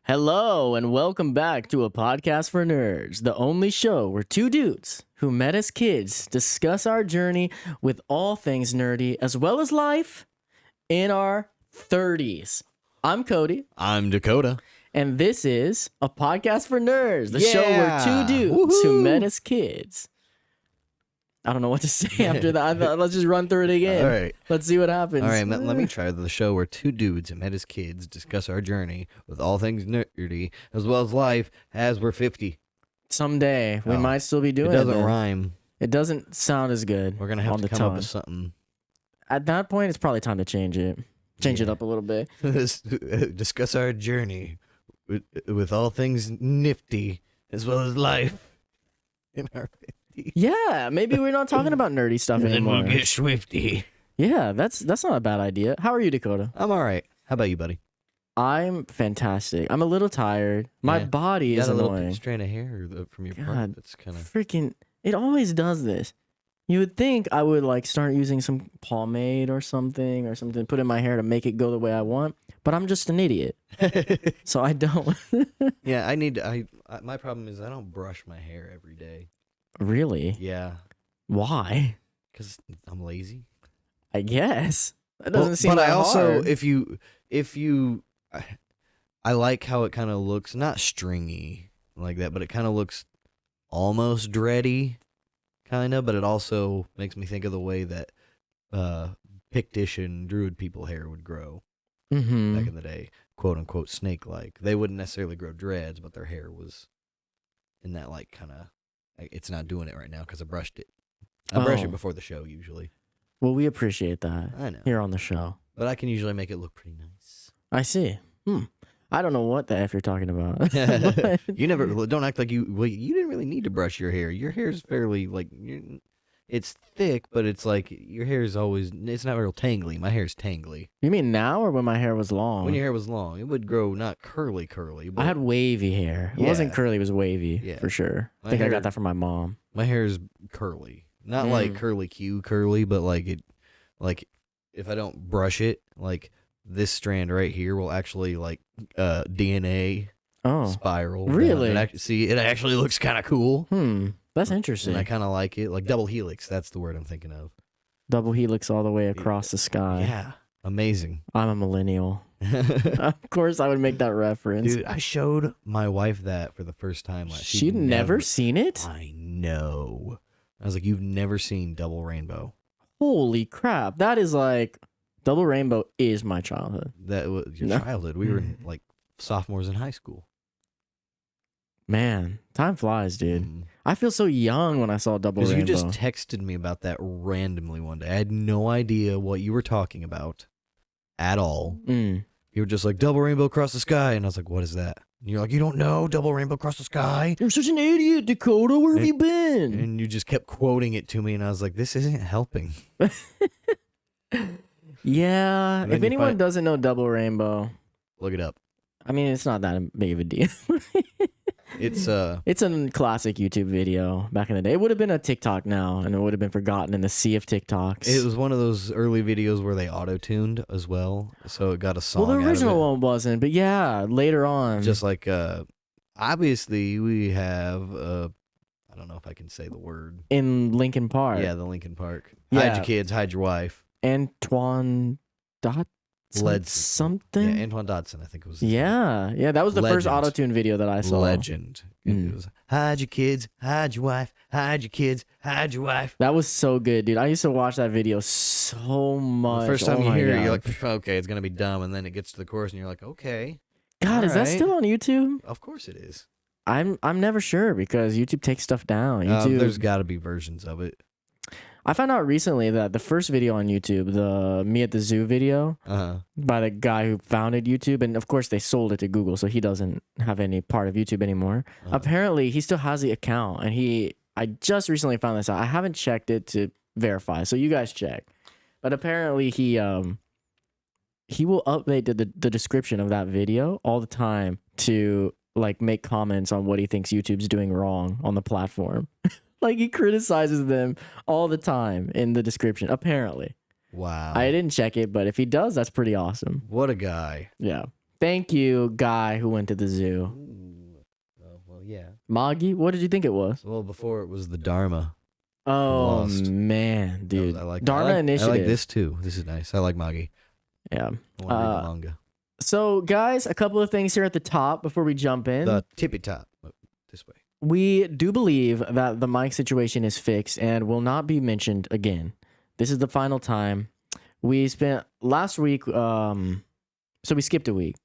Hello, and welcome back to A Podcast for Nerds, the only show where two dudes who met as kids discuss our journey with all things nerdy as well as life in our 30s. I'm Cody, I'm Dakota. and this is A Podcast for Nerds, the show where Yeah. two dudes who met as kids. I don't know what to say after that. I thought, let's just run through it again. All right. Let's see what happens. All right, let me try the show where two dudes who met as kids discuss our journey with all things nerdy as well as life as we're 50. Someday, we Oh, might still be It doing it. doesn't then. rime. It doesn't sound as good. We're going to have on to the come up tongue. with something. At that point, it's probably time to change it. Change it Yeah. up a little bit. Discuss our journey with all things nifty as well as life in our 50s. Yeah, maybe we're not talking about nerdy stuff And then anymore. we'll get swifty. Yeah, that's not a bad idea. How are you, Dakota? I'm all right. How about you, buddy? I'm fantastic. I'm a little tired. My Yeah. body You is got a little annoying. strand of hair from your God. part that's kind of... Freaking, it always does this. You would think I would like start using some pomade or something to put in my hair to make it go the way I want, but I'm just an idiot. So I don't. Yeah, I need to. My problem is I don't brush my hair every day. Really? Yeah, Why? because I'm lazy. I guess. That doesn't seem but that I also, hard. if you, I like how it kind of looks, not stringy like that, but it kind of looks almost dready, kind of. But it also makes me think of the way that Pictish and Druid people hair would grow Mm-hmm. back in the day, quote unquote snake-like. They wouldn't necessarily grow dreads, but their hair was in that like kind of. It's not doing it right now because I brushed it. I brush Oh. it before the show usually. Well, we appreciate that I know, here on the show. but I can usually make it look pretty nice. I see. I don't know what the F you're talking about. But- You never don't act like you. Well, you didn't really need to brush your hair. Your hair is fairly like it's thick, but it's like your hair is always. It's not real tangly. My hair's tangly. You mean now or when my hair was long? When your hair was long, it would grow not curly, but I had wavy hair. It wasn't Yeah. curly, it was wavy Yeah. for sure. I My think I hair- got that from my mom. my hair is curly. Not like curly Q curly, but like it, like if I don't brush it, like this strand right here will actually like DNA Oh. spiral. down. Really? It actually looks kind of cool. That's And interesting. I kind of like it. Like double helix, that's the word I'm thinking of. Double helix all the way across the sky. Yeah. Amazing. I'm a millennial. Of course I would make that reference. Dude, I showed my wife that for the first time. Like, She'd never seen it? I know. I was like, you've never seen Double Rainbow. Holy crap. That is like Double Rainbow is my childhood. That was your No. childhood. We were like sophomores in high school. Man, time flies, dude. Mm. I feel so young when I saw Double Because Rainbow. you just texted me about that randomly one day. I had no idea what you were talking about at all. You were just like, Double Rainbow Across the Sky. And I was like, what is that? And you're like, you don't know Double Rainbow Across the Sky? You're such an idiot, Dakota. Where have you been? And you just kept quoting it to me. And I was like, this isn't helping. Yeah, And then if you anyone find- doesn't know Double Rainbow, Look it up. I mean, it's not that big of a deal. It's It's a classic YouTube video back in the day. It would have been a TikTok now, and it would have been forgotten in the sea of TikToks. it was one of those early videos where they auto-tuned as well. So it got a song well, the out of original it. one wasn't, but yeah, later on. Just like obviously we have I don't know if I can say the word. in Linkin Park. Yeah, the Linkin Park. Yeah. Hide your kids, hide your wife. Antoine Dot something. Yeah, Antoine Dodson, I think it was. his Yeah, that was the first Legend. auto-tune video that I name. saw. Legend. Mm. It was hide your kids, hide your wife, hide your kids, hide your wife. That was so good, dude. I used to watch that video so much. The first time Oh you my hear it, God. you're like, okay, it's gonna be dumb, and then it gets to the chorus, and you're like, okay, God, is that alright. still on YouTube? of course it is. I'm never sure because YouTube takes stuff down. YouTube. There's got to be versions of it. I found out recently that the first video on YouTube, the Me at the Zoo video by the guy who founded YouTube, and of course they sold it to Google, so he doesn't have any part of YouTube anymore. Apparently, he still has the account, and I just recently found this out. I haven't checked it to verify, so you guys check. But apparently, he will update the description of that video all the time to like make comments on what he thinks YouTube's doing wrong on the platform. Like he criticizes them all the time in the description, apparently. Wow. I didn't check it, but if he does, that's pretty awesome. What a guy. Yeah. Thank you, guy who went to the zoo. Ooh. Oh, well, yeah. Magi, what did you think it was? Well, before it was the Dharma. Oh Lost. man, dude. I like Dharma Initiative. I like this too. This is nice. I like Magi. Yeah. I want to read the manga. So, guys, a couple of things here at the top before we jump in. The tippy top. This way. We do believe that the mic situation is fixed and will not be mentioned again. This is the final time. We spent last week, so we skipped a week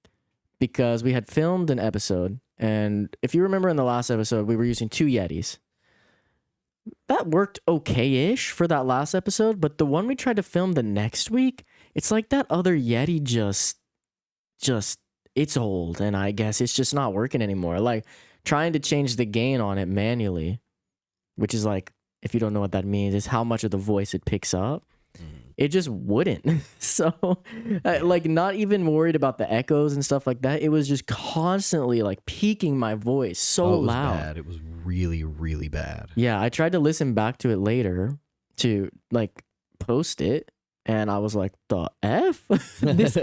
because we had filmed an episode. And if you remember in the last episode, we were using 2 Yetis. That worked okay-ish for that last episode, but the one we tried to film the next week, it's like that other Yeti just it's old, and I guess it's just not working anymore. Like trying to change the gain on it manually, which is like, if you don't know what that means, is how much of the voice it picks up. It just wouldn't. So, like, not even worried about the echoes and stuff like that. It was just constantly like peaking my voice so it was loud. Bad. It was really, really bad. Yeah, I tried to listen back to it later to like post it, and I was like, "The f,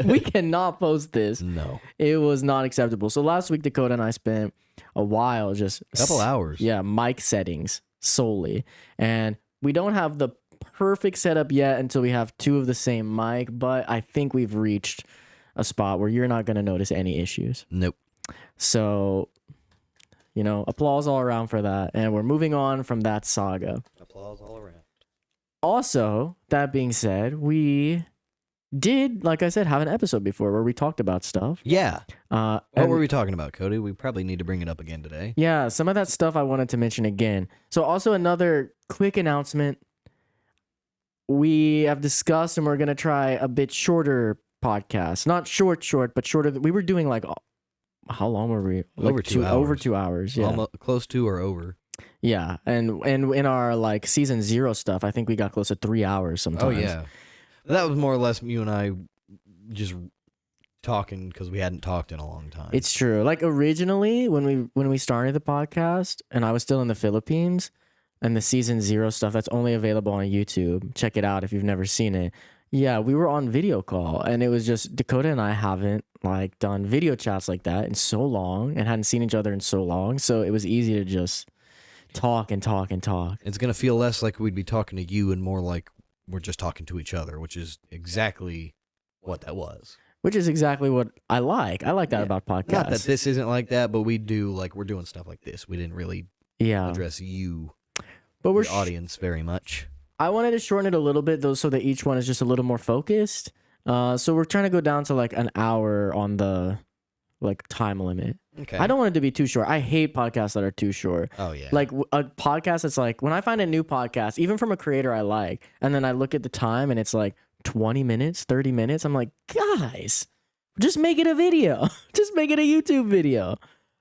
we cannot post this." No, it was not acceptable. So last week, Dakota and I spent a while just a couple hours. Yeah, mic settings solely, and we don't have the perfect setup yet until we have 2 of the same mic, but I think we've reached a spot where you're not going to notice any issues. Nope. So, applause all around for that. And we're moving on from that saga. Applause all around. Also, that being said, we did, like I said, have an episode before where we talked about stuff. Yeah. What were we talking about, Cody? We probably need to bring it up again today. Yeah, some of that stuff I wanted to mention again. So also another quick announcement. We have discussed and we're going to try a bit shorter podcast. Not short, but shorter. We were doing like, how long were we? Like over 2 hours. Over 2 hours, yeah. Almost, close to or over. Yeah, and in our like season 0 stuff, I think we got close to 3 hours sometimes. Oh, yeah. That was more or less you and I just talking because we hadn't talked in a long time. It's true. Like originally when we started the podcast and I was still in the Philippines, and the season 0 stuff that's only available on YouTube. Check it out if you've never seen it. Yeah, we were on video call, and it was just Dakota and I haven't like done video chats like that in so long and hadn't seen each other in so long. So it was easy to just talk and talk and talk. It's going to feel less like we'd be talking to you and more like we're just talking to each other, which is exactly what that was. Which is exactly what I like. I like that about podcasts. Not that this isn't like that, but we do like we're doing stuff like this. We didn't really address you. But we're the audience very much. I wanted to shorten it a little bit though, so that each one is just a little more focused. So we're trying to go down to like an hour on the like time limit. Okay. I don't want it to be too short. I hate podcasts that are too short. Oh yeah. Like a podcast that's like when I find a new podcast, even from a creator I like, and then I look at the time and it's like 20 minutes, 30 minutes. I'm like, guys, just make it a video. Just make it a YouTube video.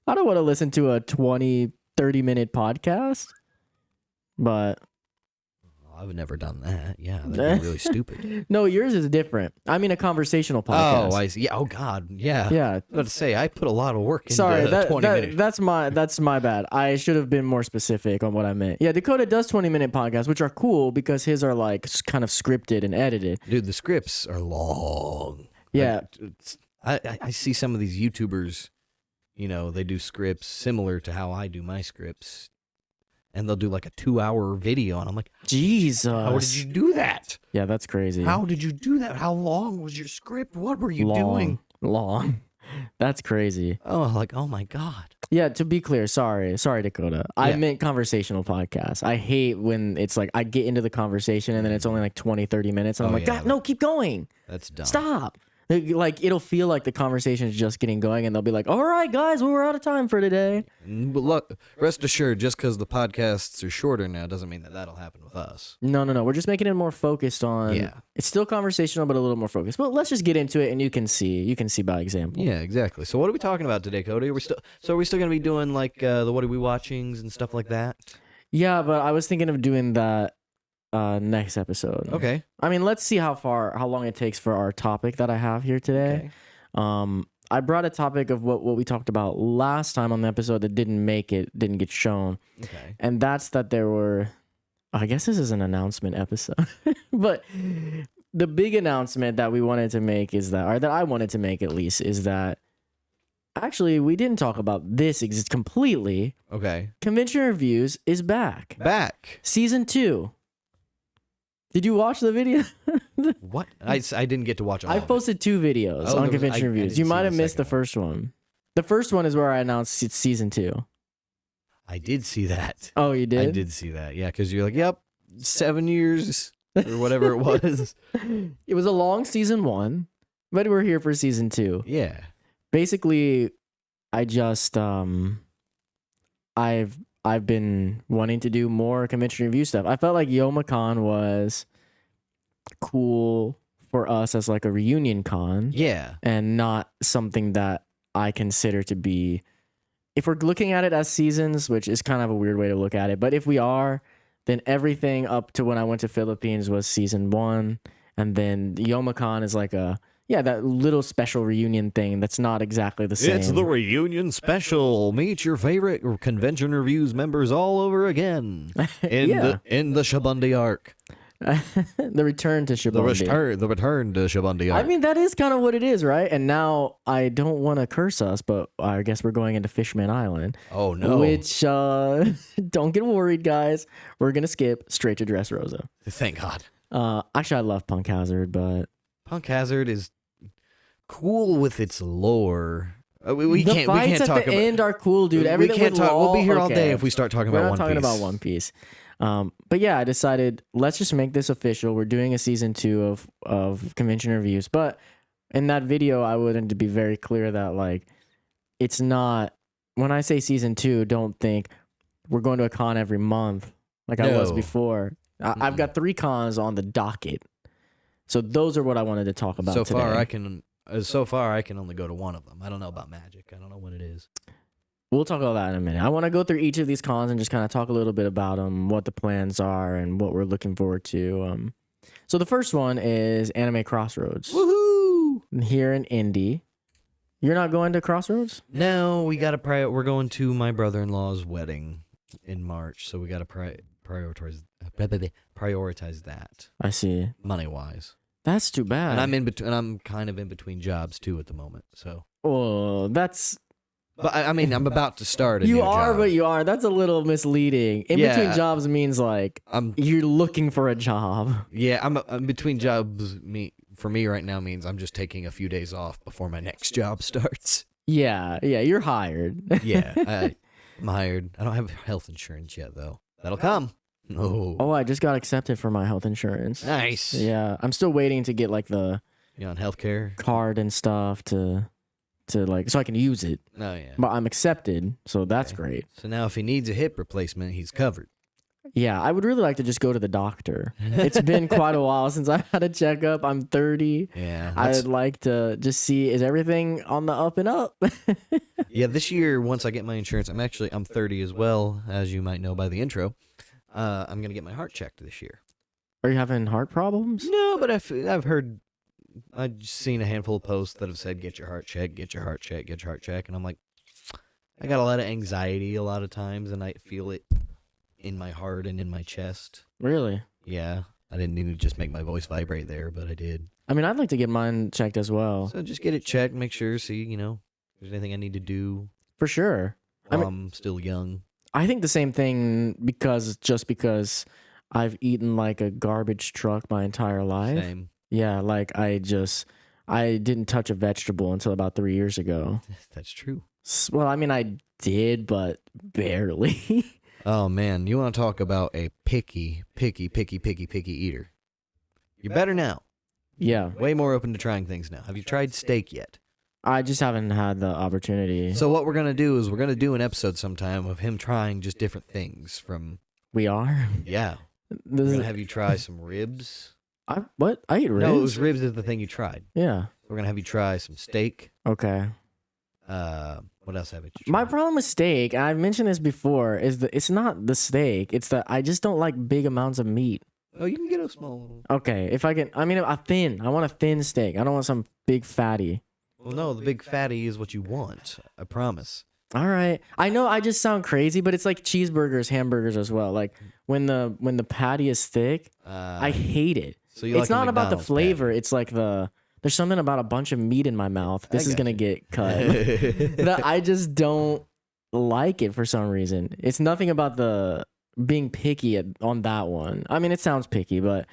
I don't want to listen to a 20, 30-minute podcast. But I've never done that. Yeah, that'd be really stupid. No, yours is different. I mean, a conversational podcast. Oh, I see. Yeah. Oh God. Yeah. Yeah. I was about to say I put a lot of work into Sorry, 20 minutes. that's my bad. I should have been more specific on what I meant. Yeah, Dakota does 20-minute podcasts, which are cool because his are like kind of scripted and edited. Dude, the scripts are long. Yeah. I see some of these YouTubers, they do scripts similar to how I do my scripts. And they'll do like a 2-hour video, and I'm like, Jesus, how did you do that? Yeah, that's crazy. How did you do that? How long was your script? What were you doing? Long. That's crazy. Oh, like, oh my God. Yeah, to be clear, sorry, Dakota. I meant conversational podcasts. I hate when it's like I get into the conversation and then it's only like 20, 30 minutes, and I'm like, God, no, keep going. That's dumb. Stop. Like it'll feel like the conversation is just getting going, and they'll be like, "All right, guys, well, we're out of time for today." But look, rest assured, just because the podcasts are shorter now doesn't mean that that'll happen with us. No. We're just making it more focused on. Yeah. It's still conversational, but a little more focused. But let's just get into it, and you can see by example. Yeah, exactly. So what are we talking about today, Cody? Are we still gonna be doing like the what are we watchings and stuff like that? Yeah, but I was thinking of doing that next episode. Okay. I mean, let's see how long it takes for our topic that I have here today. Okay. I brought a topic of what we talked about last time on the episode that didn't get shown. Okay. And that's that there were, I guess this is an announcement episode, but the big announcement that we wanted to make is that, or that I wanted to make at least, is that Actually, we didn't talk about this completely. Okay. Convention Reviews is back. Season 2. Did you watch the video? What? I didn't get to watch all I of it. posted 2 videos on Convention I Reviews. didn't You see might the have missed the second first one. The first one is where I announced it's season 2. I did see that. Oh, you did? I did see that. Yeah, because you're like, yep, 7 years or whatever it was. It was a long season 1, but we're here for season 2. Yeah. Basically, I just I've been wanting to do more convention review stuff. I felt like YomaCon was cool for us as like a reunion con. Yeah. And not something that I consider to be, if we're looking at it as seasons, which is kind of a weird way to look at it, but if we are, then everything up to when I went to Philippines was season 1, and then YomaCon is like that little special reunion thing that's not exactly the same. It's the reunion special. Meet your favorite Convention Reviews members all over again in the Shabundi arc. The return to Shabundi. The return to Shabundi arc. I mean, that is kind of what it is, right? And now I don't want to curse us, but I guess we're going into Fishman Island. Oh no! Which don't get worried, guys. We're gonna skip straight to Dressrosa. Thank God. Actually, I love Punk Hazard, but Punk Hazard is cool with its lore. We the can't fights talk at the about. end are cool, dude. We Everything can't with talk. We'll be here all okay. day if we start talking We're about not One talking Piece. about One Piece. But yeah, I decided let's just make this official. We're doing a season 2 of convention reviews. But in that video, I wanted to be very clear that like it's not, when I say season 2, don't think we're going to a con every month like I was No. before. I've got 3 cons on the docket. So those are what I wanted to talk about So today. far, I can only go to one of them. I don't know about Magic. I don't know what it is. We'll talk about that in a minute. I want to go through each of these cons and just kind of talk a little bit about them, what the plans are, and what we're looking forward to. So the first one is Anime Crossroads. Woohoo! Here in Indy. You're not going to Crossroads? No, we got to we're going to my brother-in-law's wedding in March, so we got to prioritize that I see. money-wise. That's too bad. And I'm kind of in between jobs too at the moment. So, Oh, that's... but I mean, I'm about to start a You new are, job. but you are. That's a little misleading. In Yeah. between jobs means like you're looking for a job. Yeah, I'm between jobs. For me right now means I'm just taking a few days off before my next job starts. Yeah, you're hired. Yeah, I'm hired. I don't have health insurance yet though. That'll come. Oh, I just got accepted for my health insurance. Nice. Yeah, I'm still waiting to get like the You on healthcare? card and stuff to like so I can use it. Oh yeah. But I'm accepted, so that's great. So now if he needs a hip replacement, he's covered. Yeah, I would really like to just go to the doctor. It's been quite a while since I had a checkup. I'm 30. Yeah. I'd like to just see, is everything on the up and up? Yeah, this year once I get my insurance, I'm 30 as well, as you might know by the intro. I'm gonna get my heart checked this year. Are you having heart problems? No, but I've heard, I've seen a handful of posts that have said get your heart checked, get your heart checked, get your heart checked, and I'm like, I got a lot of anxiety a lot of times, and I feel it in my heart and in my chest. Really? Yeah, I didn't need to just make my voice vibrate there, but I did. I mean, I'd like to get mine checked as well. So just get it checked, make sure, see, if there's anything I need to do For sure. while I'm still young. I think the same thing because I've eaten like a garbage truck my entire life. Same. Yeah, like I didn't touch a vegetable until about 3 years ago. That's true. Well, I mean, I did, but barely. Oh man, you want to talk about a picky eater? You're better now. Yeah, Way more open to trying things now. Have you tried steak yet? I just haven't had the opportunity. So what we're gonna do is we're gonna do an episode sometime of him trying just different things from. We are. Yeah. This We're is, gonna have you try some ribs. what? I eat ribs. No, it was ribs is the thing you tried. Yeah. We're gonna have you try some steak. Okay. What else have you tried? My problem with steak, and I've mentioned this before, is that it's not the steak. It's that I just don't like big amounts of meat. Oh, you can get a small. Okay, if I can, I mean, I want a thin steak. I don't want some big fatty. Well, no, the big fatty is what you want. I promise. All right, I know I just sound crazy, but it's like cheeseburgers, hamburgers as well. Like when the patty is thick, I hate it. So you It's like a not about the McDonald's flavor. patty. It's like the There's something about a bunch of meat in my mouth. This is got gonna you. get cut. That I just don't like it for some reason. It's nothing about the being picky on that one. I mean, it sounds picky, but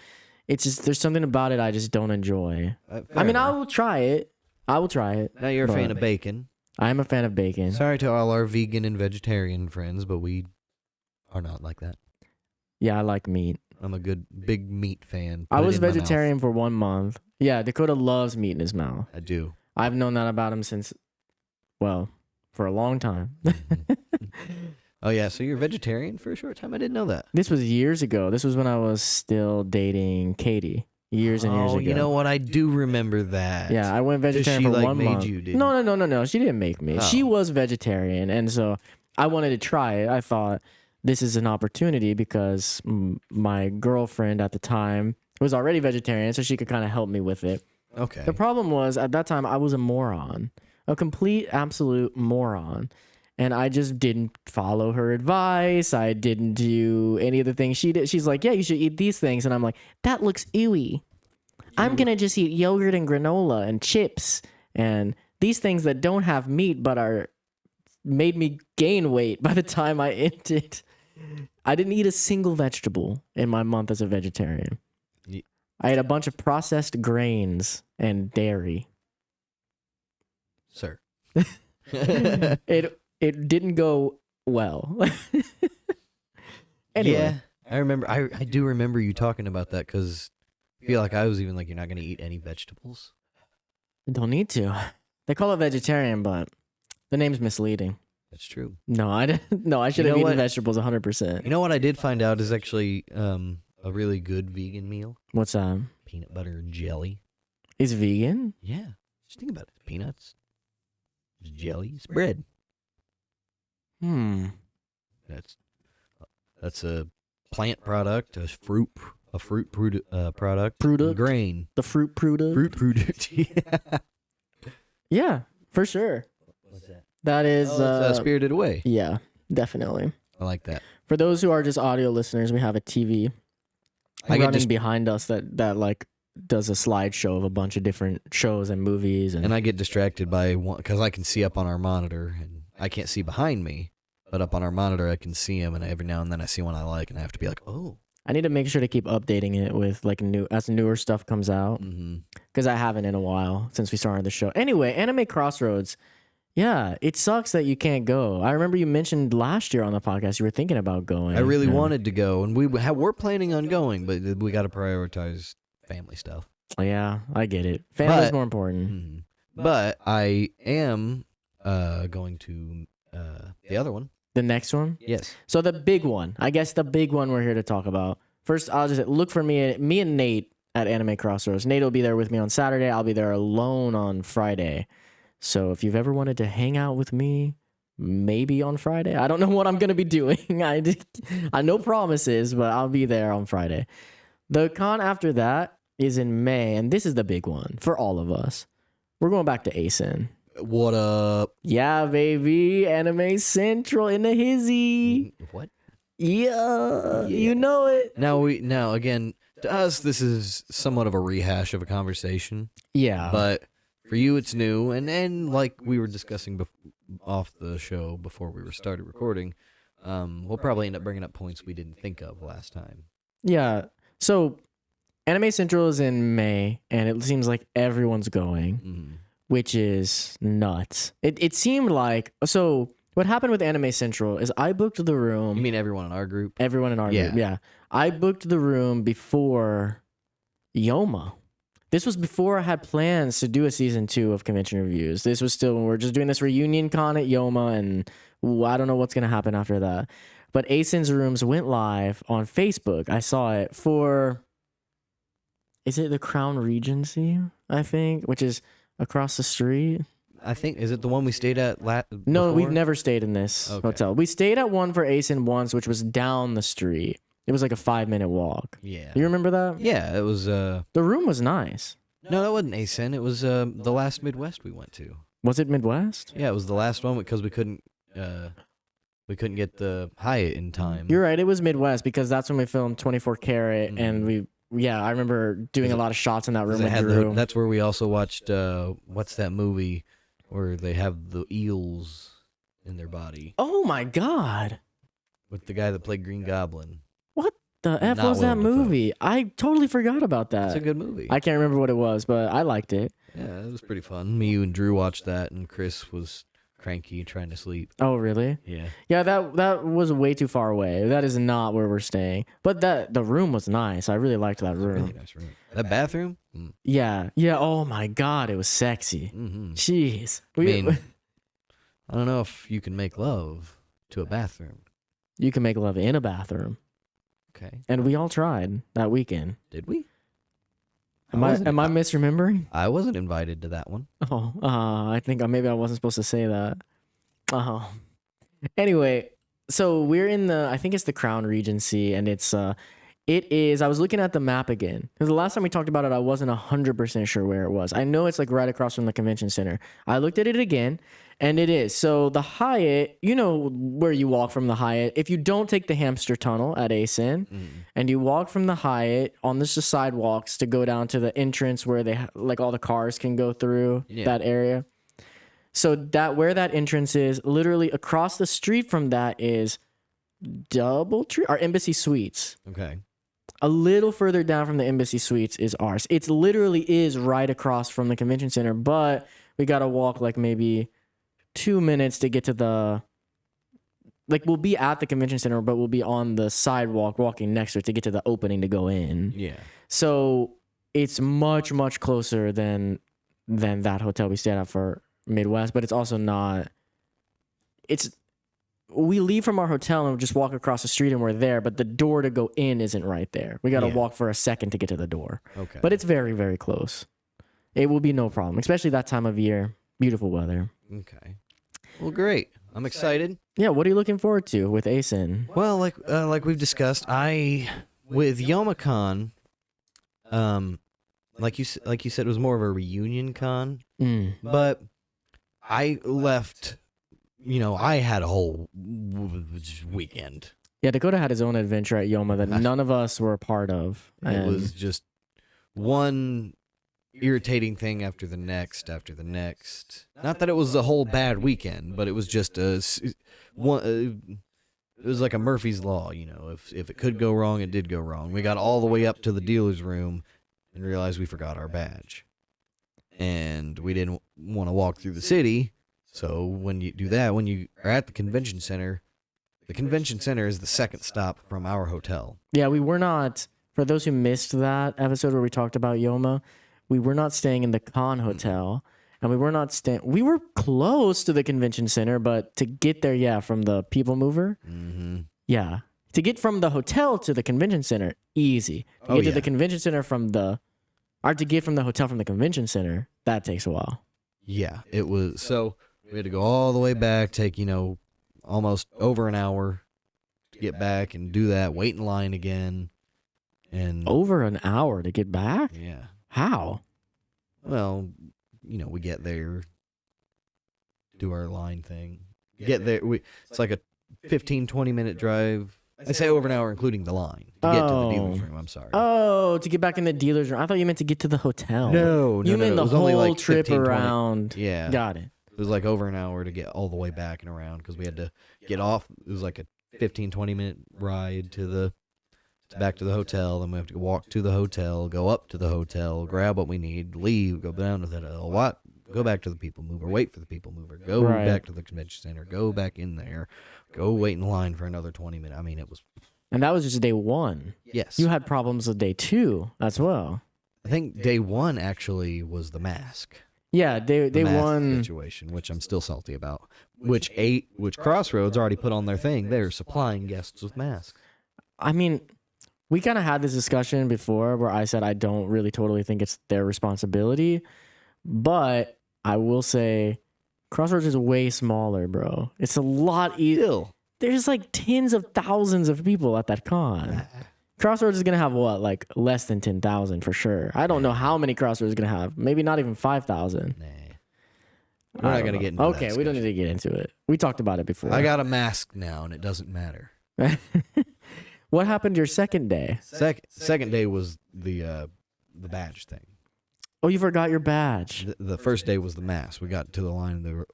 it's just there's something about it I just don't enjoy. I mean, I will try it. I will try it. Now you're a fan but of bacon. I am a fan of bacon. Sorry to all our vegan and vegetarian friends, but we are not like that. Yeah, I like meat. I'm a good big meat fan. I Put it was in my mouth. vegetarian for 1 month. Yeah, Dakota loves meat in his mouth. I do. I've known that about him since, well, for a long time. Oh yeah, so you're vegetarian for a short time? I didn't know that. This was years ago. This was when I was still dating Katie. Years and years ago. Oh, you know what? I do remember that. Yeah, I went vegetarian she, for like, 1 made month. you, didn't No. She didn't make me. Oh. She was vegetarian, and so I wanted to try it. I thought this is an opportunity because my girlfriend at the time was already vegetarian, so she could kind of help me with it. Okay. The problem was at that time I was a moron, a complete absolute moron. And I just didn't follow her advice. I didn't do any of the things she did. She's like, yeah, you should eat these things. And I'm like, that looks ooey. I'm going to just eat yogurt and granola and chips and these things that don't have meat but are made me gain weight by the time I ate it. I didn't eat a single vegetable in my month as a vegetarian. I ate a bunch of processed grains and dairy. Sir. It didn't go well. Anyway. Yeah, I remember. I do remember you talking about that because I feel like I was even like, you're not going to eat any vegetables. Don't need to. They call it vegetarian, but the name's misleading. That's true. No, I didn't. No, I should have eaten vegetables 100%. You know what I did find out is actually a really good vegan meal? What's that? Peanut butter and jelly. Is vegan? Yeah. Just think about it. Peanuts, jelly, it's bread. That's a plant product, a fruit product, Product? grain, The fruit product? fruit product. Yeah. Yeah, for sure. What's that? That is. That's Spirited Away. Yeah, definitely. I like that. For those who are just audio listeners, we have a TV running behind us that like does a slideshow of a bunch of different shows and movies, And I get distracted by one because I can see up on our monitor and I can't see behind me, but up on our monitor I can see them, and every now and then I see one I like, and I have to be like, oh. I need to make sure to keep updating it with like newer stuff comes out because I haven't in a while since we started the show. Anyway, Anime Crossroads. Yeah, it sucks that you can't go. I remember you mentioned last year on the podcast you were thinking about going. I really wanted to go, and we're planning on going, but we got to prioritize family stuff. Yeah, I get it. Family's more important. But I am going to the other one. The next one? Yes. So the big one. I guess the big one we're here to talk about. First, I'll just look for me and Nate at Anime Crossroads. Nate will be there with me on Saturday. I'll be there alone on Friday. So if you've ever wanted to hang out with me, maybe on Friday. I don't know what I'm going to be doing. I no promises, but I'll be there on Friday. The con after that is in May, and this is the big one for all of us. We're going back to ASIN. What up? Yeah, baby. Anime Central in the hizzy. What? Yeah, you know it. Now again, to us this is somewhat of a rehash of a conversation. Yeah. But for you it's new, and like we were discussing off the show before we started recording, we'll probably end up bringing up points we didn't think of last time. Yeah. So Anime Central is in May, and it seems like everyone's going. Which is nuts. It seemed like, so what happened with Anime Central is I booked the room. You mean everyone in our group? Everyone in our group, yeah. I booked the room before Yoma. This was before I had plans to do a season 2 of Convention Reviews. This was still when we were just doing this reunion con at Yoma, and I don't know what's going to happen after that. But ASIN's rooms went live on Facebook. I saw it for, is it the Crown Regency, I think, which is across the street? I think, is it the one we stayed at No, before? we've never stayed in this hotel. We stayed at one for ASIN once, which was down the street. It was like a 5-minute walk. Yeah. You remember that? Yeah, it was The room was nice. No, that wasn't ASIN. It was the last Midwest we went to. Was it Midwest? Yeah, it was the last one because we couldn't get the Hyatt in time. You're right, it was Midwest because that's when we filmed 24 Karat and we yeah, I remember doing a lot of shots in that room with Had Drew. that's where we also watched what's that movie where they have the eels in their body Oh my God. with the guy that played Green Goblin. What the F Not was that Willem Dafoe. movie? I totally forgot about that. It's a good movie. I can't remember what it was, but I liked it. Yeah, it was pretty fun. Me, you, and Drew watched that, and Chris was cranky trying to sleep. Oh, really? Yeah. Yeah, that was way too far away. That is not where we're staying. But the room was nice. I really liked that room. Really nice room. That bathroom? Yeah. Yeah. Oh my God, it was sexy. Mm-hmm. Jeez. I don't know if you can make love to a bathroom. You can make love in a bathroom. Okay. And we all tried that weekend. Did we? Am I misremembering? I wasn't invited to that one. Oh, I think maybe I wasn't supposed to say that. Oh. Anyway, so we're in I think it's the Crown Regency, and it is, I was looking at the map again. Because the last time we talked about it, I wasn't 100% sure where it was. I know it's like right across from the convention center. I looked at it again, and it is. So the Hyatt, you know where you walk from the Hyatt. If you don't take the hamster tunnel at ASIN, and you walk from the Hyatt on the sidewalks to go down to the entrance where they like all the cars can go through that area. So that where that entrance is, literally across the street from that is DoubleTree, our Embassy Suites. Okay. A little further down from the Embassy Suites is ours. It literally is right across from the convention center, but we got to walk like maybe 2 minutes to get to we'll be at the convention center, but we'll be on the sidewalk walking next to it to get to the opening to go in. Yeah. So it's much, much closer than that hotel we stayed at for Midwest, but it's also not, we leave from our hotel and just walk across the street and we're there, but the door to go in isn't right there. We got to walk for a second to get to the door. Okay. But it's very, very close. It will be no problem, especially that time of year. Beautiful weather. Okay. Well, great. I'm excited. Yeah, what are you looking forward to with ASIN? Well, like we've discussed, with YomaCon, like you said, it was more of a reunion con. But I left. I had a whole weekend. Yeah, Dakota had his own adventure at Yoma that none of us were a part of. It was just one irritating thing after the next. Not that it was a whole bad weekend, but it was just it was like a Murphy's Law, If it could go wrong, it did go wrong. We got all the way up to the dealer's room and realized we forgot our badge. And we didn't want to walk through the city. So when you do that, when you are at the convention center is the second stop from our hotel. Yeah, we were not, for those who missed that episode where we talked about Yoma, we were not staying in the Con Hotel, and we were close to the convention center, but to get there, from the People Mover, to get from the hotel to the convention center, easy. To get to the convention center to get from the hotel from the convention center, that takes a while. Yeah, it was, so we had to go all the way back, take, almost over an hour to get back and do that, wait in line again. And over an hour to get back? Yeah. How? Well, we get there, do our line thing. Get there, it's like a 15-20 minute drive. I say over an hour, including the line to get to the dealer's room. I'm sorry. Oh, to get back in the dealer's room. I thought you meant to get to the hotel. No, you meant the whole like trip 15, around. 20. Yeah, got it. It was like over an hour to get all the way back and around because we had to get off. It was like a 15-20 minute ride back to the hotel. Then we have to walk to the hotel, go up to the hotel, grab what we need, leave, go down to the hotel, go back to the People Mover, wait for the People Mover, go back to the convention center, go back in there, go wait in line for another 20 minutes. I mean, it was. And that was just day one. Yes. You had problems with day two as well. I think day one actually was the mask. Yeah, day one situation, which I'm still salty about. Which Crossroads already put on their thing. They're supplying guests with masks. I mean, we kind of had this discussion before where I said I don't really totally think it's their responsibility, but I will say Crossroads is way smaller, bro. It's a lot easier. There's like tens of thousands of people at that con. Crossroads is going to have what? Like less than 10,000 for sure. I don't know how many Crossroads is going to have. Maybe not even 5,000. Nah. We're not going to get into that. Okay, we don't need to get into it. We talked about it before. I got a mask now and it doesn't matter. What happened your second day? Second day was the badge thing. Oh, you forgot your badge. The first day was the mask. We got to the line and they were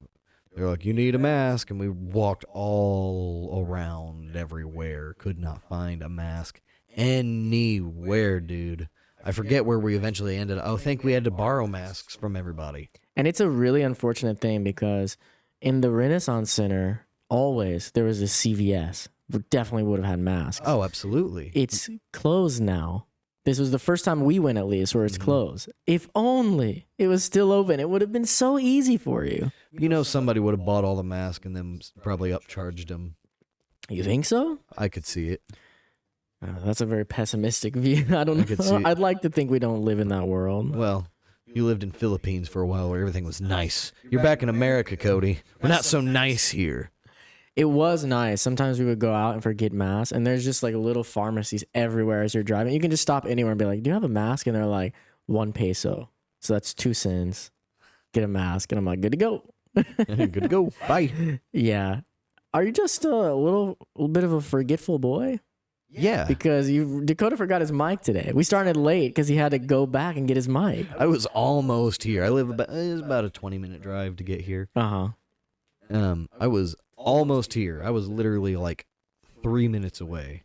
like, you need a mask. And we walked all around everywhere. Could not find a mask anywhere, dude. I forget where we eventually ended up. I think we had to borrow masks from everybody. And it's a really unfortunate thing because in the Renaissance Center, always there was a CVS. We definitely would have had masks. Oh, absolutely. It's closed now. This was the first time we went, at least, where it's closed. If only it was still open, it would have been so easy for you. You know, somebody would have bought all the masks and then probably upcharged them. You think so? I could see it. That's a very pessimistic view. I don't know. I'd like to think we don't live in that world. Well, you lived in Philippines for a while where everything was nice. You're back in America, Cody. We're not so nice here. It was nice. Sometimes we would go out and forget masks, and there's just like little pharmacies everywhere as you're driving. You can just stop anywhere and be like, do you have a mask? And they're like, 1 peso. So that's 2 cents. Get a mask. And I'm like, good to go. Good to go. Bye. Yeah. Are you just a little bit of a forgetful boy? Yeah. Because Dakota forgot his mic today. We started late because he had to go back and get his mic. I was almost here. It was about a 20-minute drive to get here. I was almost here. I was literally like 3 minutes away.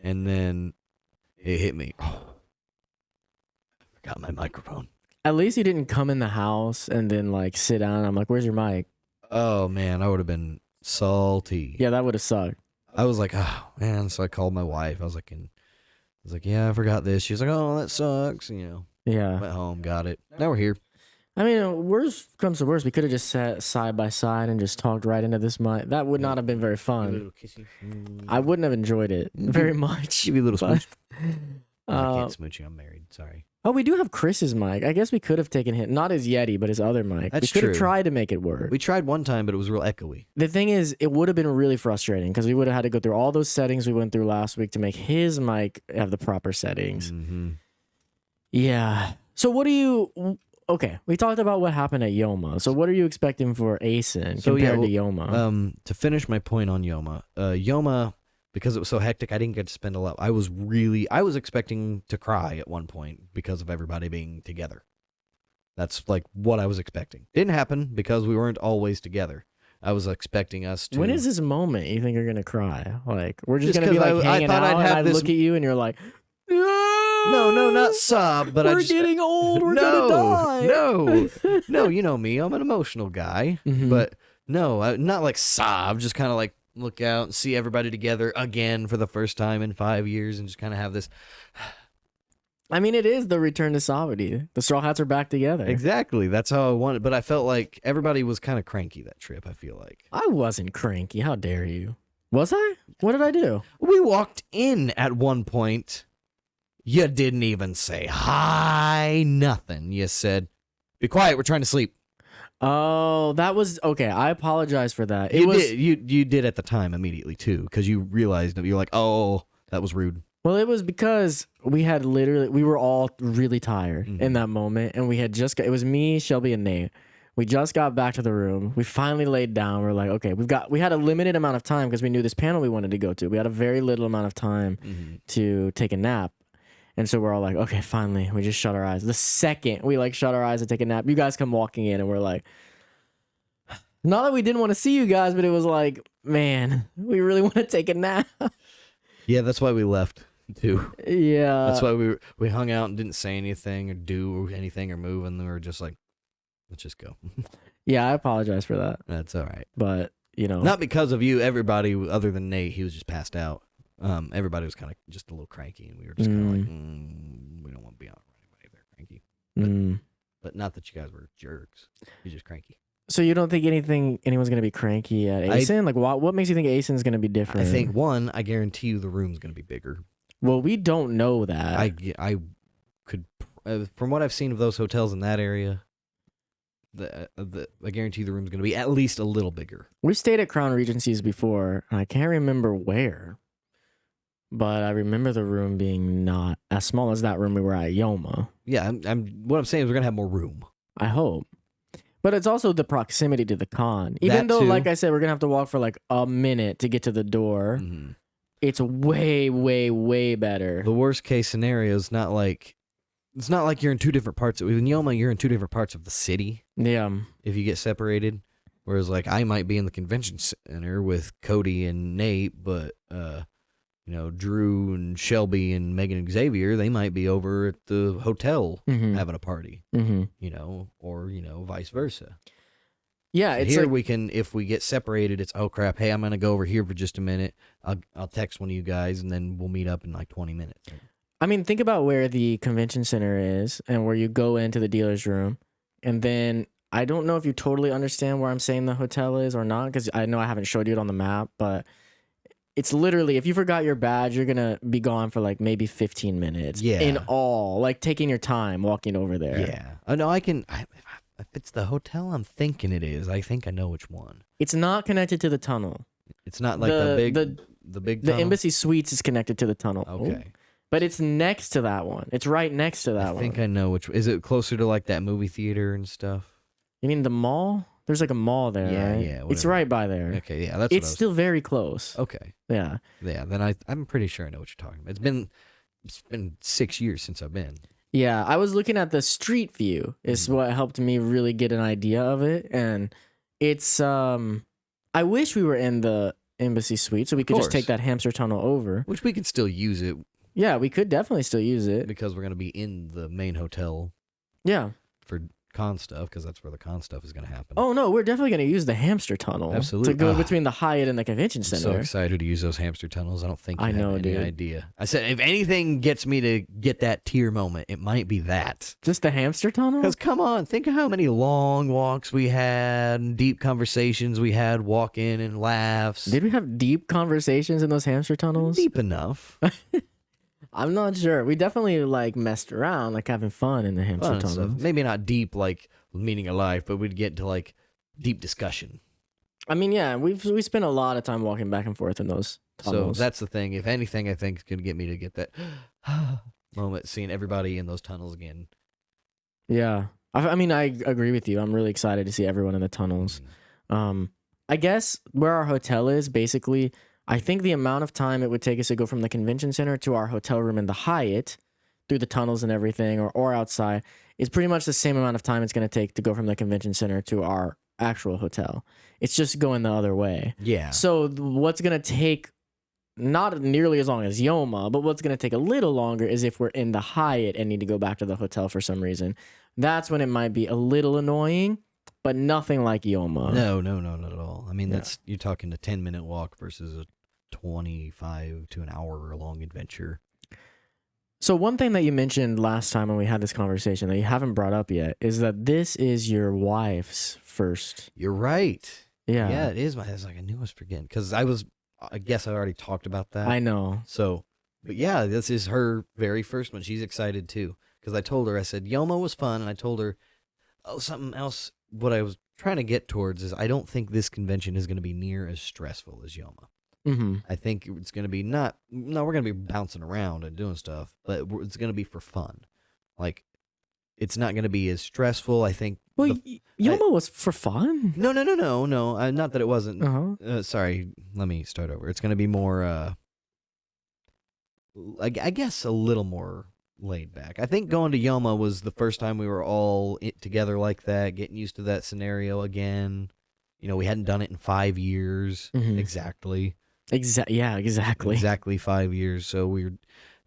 And then it hit me. Oh, I forgot my microphone. At least you didn't come in the house and then like sit down. I'm like, where's your mic? Oh, man. I would have been salty. Yeah, that would have sucked. I was like, oh, man. So I called my wife. I was like, yeah, I forgot this. She was like, oh, that sucks. Yeah. Went home, got it. Now we're here. I mean, worst comes to worst, we could have just sat side by side and just talked right into this mic. That would not have been very fun. I wouldn't have enjoyed it very much. Give you a little smooch. I I can't smooch you. I'm married. Sorry. Oh, we do have Chris's mic. I guess we could have taken him, not his Yeti, but his other mic. That's we could have true. tried to make it work. We tried one time, but it was real echoey. The thing is, it would have been really frustrating because we would have had to go through all those settings we went through last week to make his mic have the proper settings. Mm-hmm. Yeah. So what do you... Okay, we talked about what happened at Yoma. So what are you expecting for ASIN compared to Yoma? To finish my point on Yoma, Yoma, because it was so hectic, I didn't get to spend a lot. I was expecting to cry at one point because of everybody being together. That's like what I was expecting. Didn't happen because we weren't always together. I was expecting us to. When is this moment you think you're gonna cry? Like we're just Just gonna be 'cause like I hanging thought out, I'd and have I this- look at you and you're like, No, not sob, but we're getting old. We're gonna die. No, you know me. I'm an emotional guy, Mhm. but no, not like sob. Just kind of like look out and see everybody together again for the first time in 5 years, and just kind of have this. I mean, it is the return to Savity. The Straw Hats are back together. Exactly. That's how I wanted. But I felt like everybody was kind of cranky that trip. I feel like I wasn't cranky. How dare you? Was I? What did I do? we walked in at one point. You didn't even say hi. Nothing. You said, "Be quiet. We're trying to sleep." Oh, that was okay. I apologize for that. You did at the time immediately too, because you realized that you're like, oh, that was rude. Well, it was because we were all really tired in that moment, and it was me, Shelby, and Nate. We just got back to the room. We finally laid down. We're like, okay, we had a limited amount of time because we knew this panel we wanted to go to. We had a very little amount of time to take a nap. And so we're all like, okay, finally, we just shut our eyes. The second we like shut our eyes and take a nap, you guys come walking in and we're like, not that we didn't want to see you guys, but it was like, man, we really want to take a nap. Yeah, that's why we left too. Yeah. That's why we hung out and didn't say anything or do anything or move, and we were just like, let's just go. Yeah, I apologize for that. That's all right. But, Not because of you. Everybody other than Nate, he was just passed out. Everybody was kind of just a little cranky, and we were just kind of like, we don't want to be on anybody if they're cranky. But not that you guys were jerks. You're just cranky. So you don't think anyone's going to be cranky at ASIN? Like, what makes you think ASIN's going to be different? I think, one, I guarantee you the room's going to be bigger. Well, we don't know that. I could, from what I've seen of those hotels in that area, I guarantee the room's going to be at least a little bigger. We've stayed at Crown Regencies before, and I can't remember where. But I remember the room being not as small as that room we were at Yoma. Yeah, what I'm saying is we're gonna have more room. I hope. But it's also the proximity to the con. Even That though, too. like I said, we're gonna have to walk for like a minute to get to the door. it's way, way, way better. The worst case scenario is not like it's not like you're in two different parts. In Yoma, you're in two different parts of the city. Yeah. If you get separated, whereas like I might be in the convention center with Cody and Nate, but Drew and Shelby and Megan and Xavier, they might be over at the hotel having a party. Or vice versa. Yeah, so it's here like, we can, if we get separated, it's oh crap. Hey, I'm gonna go over here for just a minute. I'll text one of you guys, and then we'll meet up in like 20 minutes. I mean, think about where the convention center is and where you go into the dealer's room, and then I don't know if you totally understand where I'm saying the hotel is or not, because I know I haven't showed you it on the map, but it's literally, if you forgot your badge, you're gonna be gone for like maybe 15 minutes. Yeah. In all, like taking your time walking over there. Yeah. Oh no, if it's the hotel I'm thinking it is, I think I know which one. It's not connected to the tunnel. It's not like the big The tunnel? Embassy Suites is connected to the tunnel. Okay. But it's next to that one. It's right next to that one. I think I know which. Is it closer to like that movie theater and stuff? You mean the mall? There's like a mall there, Yeah, right? yeah, It's whatever. right by there. Okay, yeah, that's. It's still very close. Okay. Yeah. Yeah, then I'm pretty sure I know what you're talking about. It's been 6 years since I've been. Yeah, I was looking at the street view. Is what helped me really get an idea of it, and it's I wish we were in the Embassy Suite so we could just take that hamster tunnel over. Which we could still use it Yeah, we could definitely still use it. because we're gonna be in the main hotel Yeah. for con stuff because that's where the con stuff is gonna happen. Oh no, we're definitely gonna use the hamster tunnel. Absolutely. To go between the Hyatt and the convention I'm center. so excited to use those hamster tunnels. I don't think you I have know, any dude. idea. I said if anything gets me to get that tear moment, it might be that. Just the hamster tunnel? Because come on, think of how many long walks we had, and deep conversations we had, walking and laughs. Did we have deep conversations in those hamster tunnels? Deep enough. I'm not sure. We definitely like messed around, like having fun in the hamster Fun and tunnels. stuff. Maybe not deep like meaning of life, but we'd get to like deep discussion. I mean, yeah, we spent a lot of time walking back and forth in those tunnels. So that's the thing. If anything, I think is going to get me to get that moment, seeing everybody in those tunnels again. Yeah. I mean, I agree with you. I'm really excited to see everyone in the tunnels. I guess where our hotel is, basically, I think the amount of time it would take us to go from the convention center to our hotel room in the Hyatt through the tunnels and everything, or outside, is pretty much the same amount of time it's going to take to go from the convention center to our actual hotel. It's just going the other way. Yeah. So what's going to take not nearly as long as Yoma, but what's going to take a little longer is if we're in the Hyatt and need to go back to the hotel for some reason. That's when it might be a little annoying, but nothing like Yoma. No, not at all. I mean, that's you're talking a 10-minute walk versus a 25 to an hour long adventure. So one thing that you mentioned last time when we had this conversation that you haven't brought up yet is that this is your wife's first. You're right. Yeah. Yeah, it is. I was like, I knew I was forgetting because I guess I already talked about that. I know. So, but yeah, this is her very first one. She's excited too because I told her, I said, Yoma was fun. And I told her, oh, something else. What I was trying to get towards is I don't think this convention is going to be near as stressful as Yoma. Mm-hmm. I think it's going to be we're going to be bouncing around and doing stuff, but it's going to be for fun. Like, it's not going to be as stressful. I think. Well, Yoma was for fun. No. Not that it wasn't. Uh-huh. Sorry, let me start over. It's going to be more, I guess a little more laid back. I think going to Yoma was the first time we were all together like that, getting used to that scenario again. We hadn't done it in 5 years exactly. Yeah, exactly. Exactly 5 years. So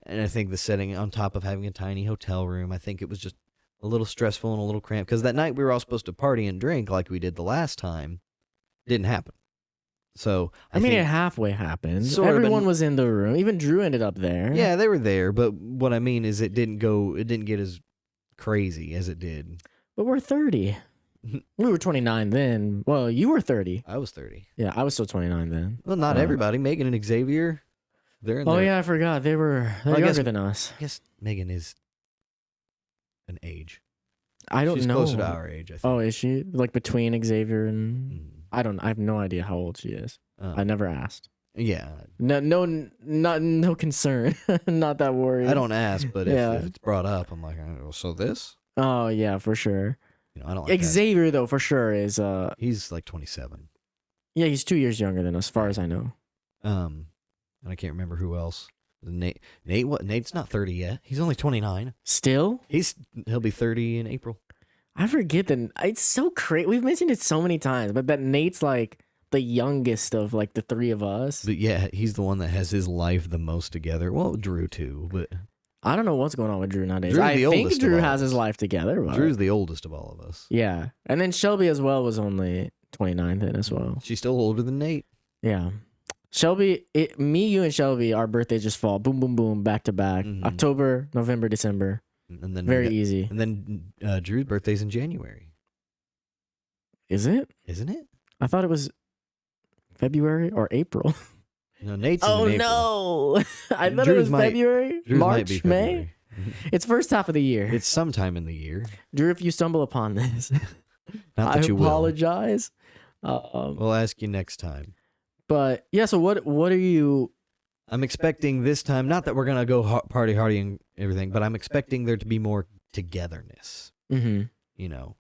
and I think the setting on top of having a tiny hotel room, I think it was just a little stressful and a little cramped because that night we were all supposed to party and drink like we did the last time. Didn't happen. So I mean, it halfway happened. Sort of, Everyone was in the room. Even Drew ended up there. Yeah, they were there. But what I mean is it didn't get as crazy as it did. But we're 30. We were 29 then. Well, you were 30. I was 30. Yeah, I was still 29 then. Well, not everybody. Megan and Xavier, they're in there. Oh, yeah, I forgot. They're younger than us. I guess Megan is an age. I don't She's know. closer to our age, I think. Oh, is she? Like between Xavier and... I have no idea how old she is. I never asked. Yeah. No concern. Not that worried. I don't ask, but if it's brought up, I'm like, oh, so this? Oh, yeah, for sure. I don't like Xavier, though, for sure is... He's like 27. Yeah, he's 2 years younger than us, as far as I know. and I can't remember who else. Nate, what? Nate's not 30 yet. He's only 29. Still? He'll be 30 in April. I forget that it's so crazy. We've mentioned it so many times, but that Nate's like the youngest of like the three of us. But yeah, he's the one that has his life the most together. Well, Drew too, but I don't know what's going on with Drew nowadays. Drew's I the think oldest of Drew all has of his us. life together. But Drew's the oldest of all of us. yeah. And then Shelby as well was only 29 then as well. She's still older than Nate. Yeah. Shelby, me, you, and Shelby, our birthdays just fall boom, boom, boom, back to back. Mhm. October, November, December. And then Very easy. And then Drew's birthday's in January, Is it? isn't it? I thought it was February or April. No, Nate's Oh in April. no! I thought it Drew's was might- February, Drew's might be March, May. February. It's first half of the year. It's sometime in the year. Drew, if you stumble upon this, Not that I you will. apologize. We'll ask you next time. But yeah, so what are you? I'm expecting this time, not that we're gonna go party hardy and everything, but I'm expecting there to be more togetherness. Mm-hmm. You know,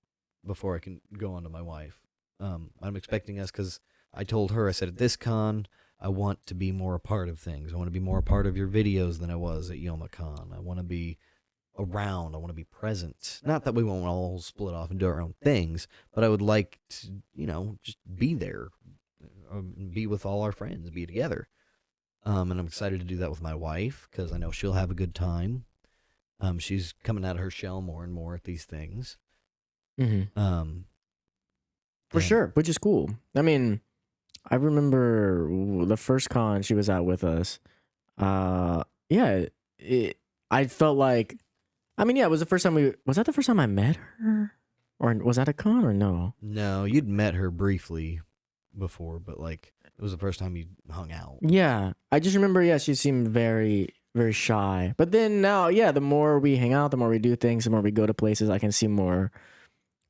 before I can go on to my wife. I'm expecting us because I told her, I said, at this con, I want to be more a part of things. I want to be more a part of your videos than I was at YomaCon. I want to be around. I want to be present. Not that we won't all split off and do our own things, but I would like to, just be there, be with all our friends, be together. And I'm excited to do that with my wife because I know she'll have a good time. She's coming out of her shell more and more at these things. Mm-hmm. For and- sure, which is cool. I mean, I remember the first con she was at with us. Yeah, I felt like, I mean, yeah, it was the first time was that the first time I met her? Or was that a con or no? No, you'd met her briefly before, but like it was the first time you hung out. Yeah, I just remember, yeah, she seemed very, very shy. But then now, yeah, the more we hang out, the more we do things, the more we go to places, I can see more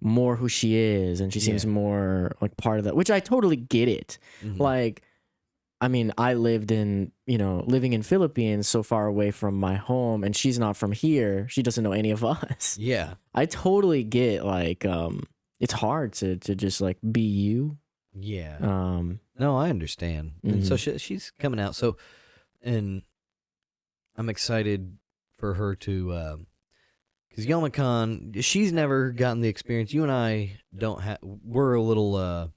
who she is, and she seems Yeah. more like part of that, which I totally get it. Mhm. Like, I mean, I living in Philippines, so far away from my home, and she's not from here. She doesn't know any of us. Yeah, I totally get like, it's hard to just like be you. yeah. No, I understand. And so she's coming out. So, and I'm excited for her to, because YomaCon, she's never gotten the experience. You and I don't have. We're a little,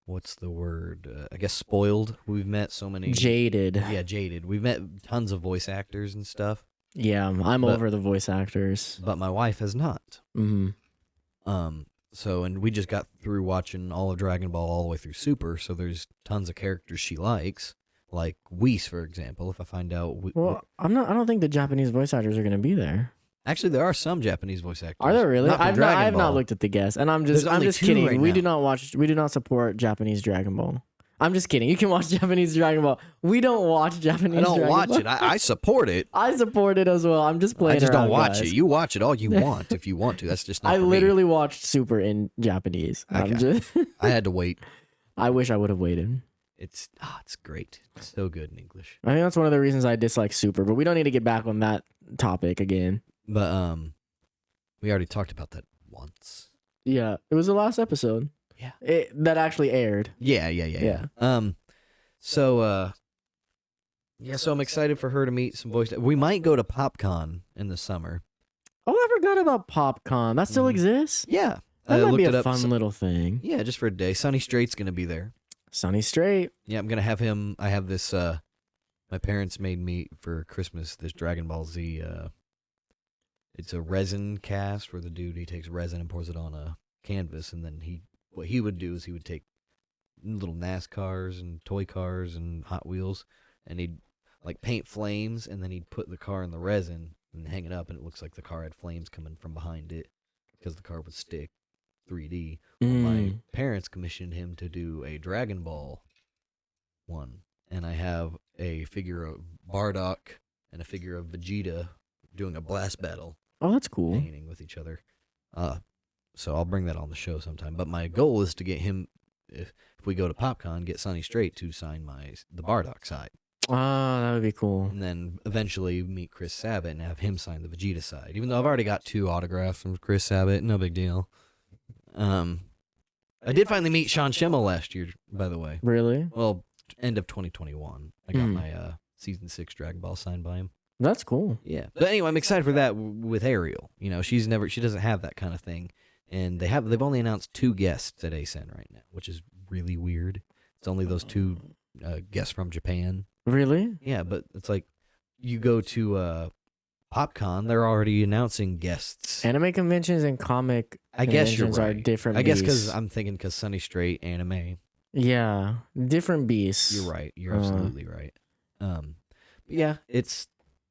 what's the word? I guess spoiled. We've met so many. jaded. Yeah, jaded. We've met tons of voice actors and stuff, Yeah, I'm But- over the voice actors. but my wife has not. Mm-hmm. So, and we just got through watching all of Dragon Ball all the way through Super, so there's tons of characters she likes, like Whis, for example. If I find out, Well, I don't think the Japanese voice actors are gonna be there. actually, there are some Japanese voice actors. Are there really? Not from I Dragon have not Ball. looked at the guests, and I'm There's just only two kidding. right We now. do not support Japanese Dragon Ball. I'm just kidding. You can watch Japanese Dragon Ball. We don't watch Japanese. I don't Dragon watch Ball. it. I support it. I support it as well. I'm just playing. I just don't around, watch guys. it. You watch it all you want if you want to. That's just not I for me. literally watched Super in Japanese. I'm Okay. just. I had to wait. I wish I would have waited. It's great. It's so good in English. I think that's one of the reasons I dislike Super. But we don't need to get back on that topic again. But we already talked about that once. Yeah, it was the last episode. Yeah. That actually aired. Yeah. So so I'm excited for her to meet some voice. We might go to PopCon in the summer. Oh, I forgot about PopCon. That still Mhm. exists? Yeah. That I might be looked a it up. fun little thing. Yeah, just for a day. Sonny Straight's gonna be there. Sunny Straight. Yeah, I'm gonna have him. I have this. My parents made me for Christmas this Dragon Ball Z. It's a resin cast where the dude he takes resin and pours it on a canvas, and then what he would do is he would take little NASCARs and toy cars and Hot Wheels, and he'd like paint flames, and then he'd put the car in the resin and hang it up, and it looks like the car had flames coming from behind it because the car would stick 3D. My parents commissioned him to do a Dragon Ball one, and I have a figure of Bardock and a figure of Vegeta doing a blast battle, Oh, that's cool. painting with each other. So I'll bring that on the show sometime. But my goal is to get him, if we go to PopCon, get Sonny Straight to sign the Bardock side, Oh, that would be cool. and then eventually meet Chris Sabat and have him sign the Vegeta side. Even though I've already got 2 autographs from Chris Sabat, no big deal. I did finally meet Sean Schimmel last year, by the way. Really? Well, end of 2021. I got my season 6 Dragon Ball signed by him. That's cool. Yeah, but anyway, I'm excited for that with Ariel. You know, she doesn't have that kind of thing, and they've only announced 2 guests at ASEN right now, which is really weird. It's only those 2 guests from Japan. Really? Yeah, but it's like you go to PopCon, they're already announcing guests. Anime conventions and comic I guess you're conventions right. are different. I guess beasts. because Sunny Straight anime. Yeah, different beasts. You're right. You're absolutely right. But yeah,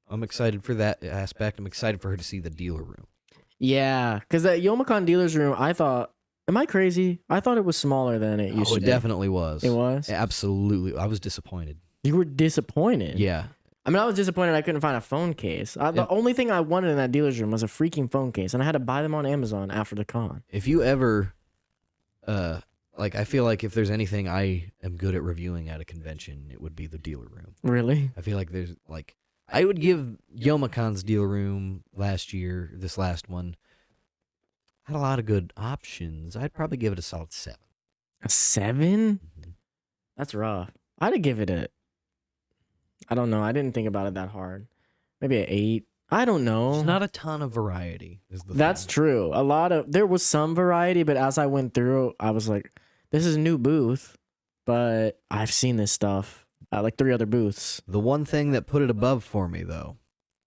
I'm excited for that aspect. I'm excited for her to see the dealer room. Yeah, because that Youmacon dealer's room, I thought, am I crazy? I thought it was smaller than it used to It be. definitely was. It was? Absolutely. I was disappointed. You were disappointed? Yeah. I mean, I was disappointed I couldn't find a phone case. The only thing I wanted in that dealer's room was a freaking phone case, and I had to buy them on Amazon after the con. If you ever, I feel like if there's anything I am good at reviewing at a convention, it would be the dealer room. Really? I feel like I would give Yomacon's dealer room this last one, had a lot of good options. I'd probably give it a solid 7. A 7? Mm-hmm. That's rough. I'd give it I don't know. I didn't think about it that hard. Maybe an 8. I don't know. There's not a ton of variety. That's true. There was some variety, but as I went through, I was like, this is a new booth, but I've seen this stuff at like 3 other booths. The one thing that put it above for me, though,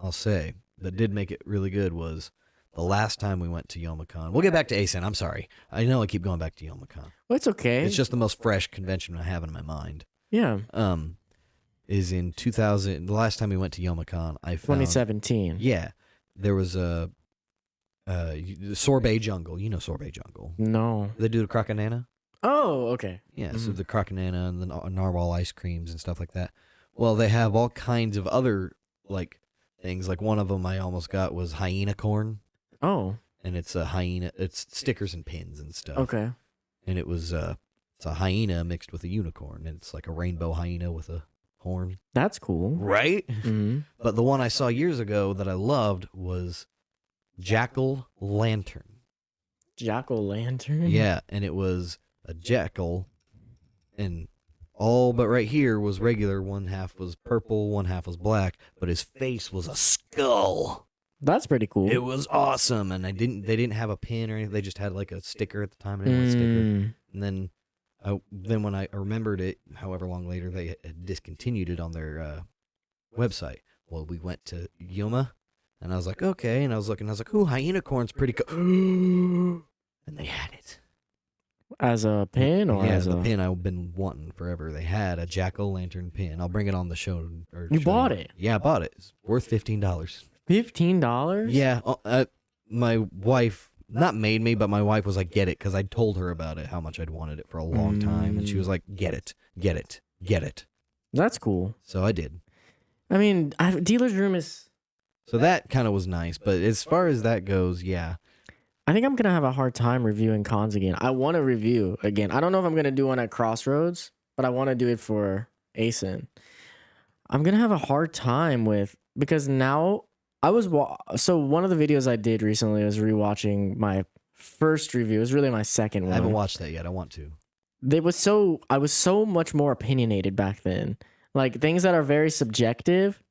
I'll say, that did make it really good was the last time we went to Youmacon. We'll get back to ASEN. I'm sorry. I know I keep going back to Youmacon. Well, it's okay. It's just the most fresh convention I have in my mind. Yeah. Is in 2000. The last time we went to Youmacon, I found 2017. Yeah, there was a Sorbet Jungle. You know Sorbet Jungle. No. They do the Crocanana. Oh, okay. Yeah, so the Crocanana and the narwhal ice creams and stuff like that. Well, they have all kinds of other things. Like one of them I almost got was hyena corn. Oh. And it's a hyena. It's stickers and pins and stuff. Okay. And it's a hyena mixed with a unicorn, and it's like a rainbow hyena with a horn. That's cool. Right? Mm-hmm. But the one I saw years ago that I loved was Jackal Lantern. Jackal Lantern? Yeah, and it was a jackal, and all but right here was regular. One half was purple, one half was black, but his face was a skull. That's pretty cool. It was awesome, and they didn't have a pin or anything. They just had like a sticker at the time, and a sticker. And then when I remembered it, however long later, they had discontinued it on their website. Well, we went to Yuma, and I was like, okay. And I was looking, I was like, ooh, hyena corn's pretty cool. And they had it. As a pin or as the a pin I've been wanting forever. They had a Jack-o'-lantern pin. I'll bring it on the show. You bought it? Yeah, I bought it. It's worth $15. $15? Yeah. My wife not made me, but my wife was like, get it, because I told her about it, how much I'd wanted it for a long time, and she was like, get it. That's cool. So I did. I mean, dealer's room is... So that kind of was nice, but as far as that goes, yeah. I think I'm going to have a hard time reviewing cons again. I want to review again. I don't know if I'm going to do one at Crossroads, but I want to do it for ASEN. I'm going to have a hard time because now... So one of the videos I did recently was rewatching my first review. It was really my second one. I haven't watched that yet. I want to. I was so much more opinionated back then. Like things that are very subjective.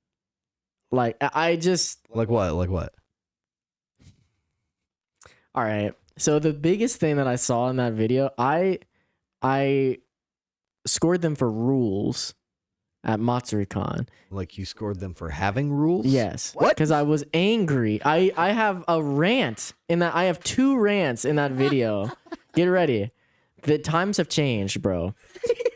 Like I just Like what? All right. So the biggest thing that I saw in that video, I scored them for rules at MatsuriCon. Like you scored them for having rules? Yes. What? Because I was angry. I have a rant in that. I have 2 rants in that video. Get ready. The times have changed, bro.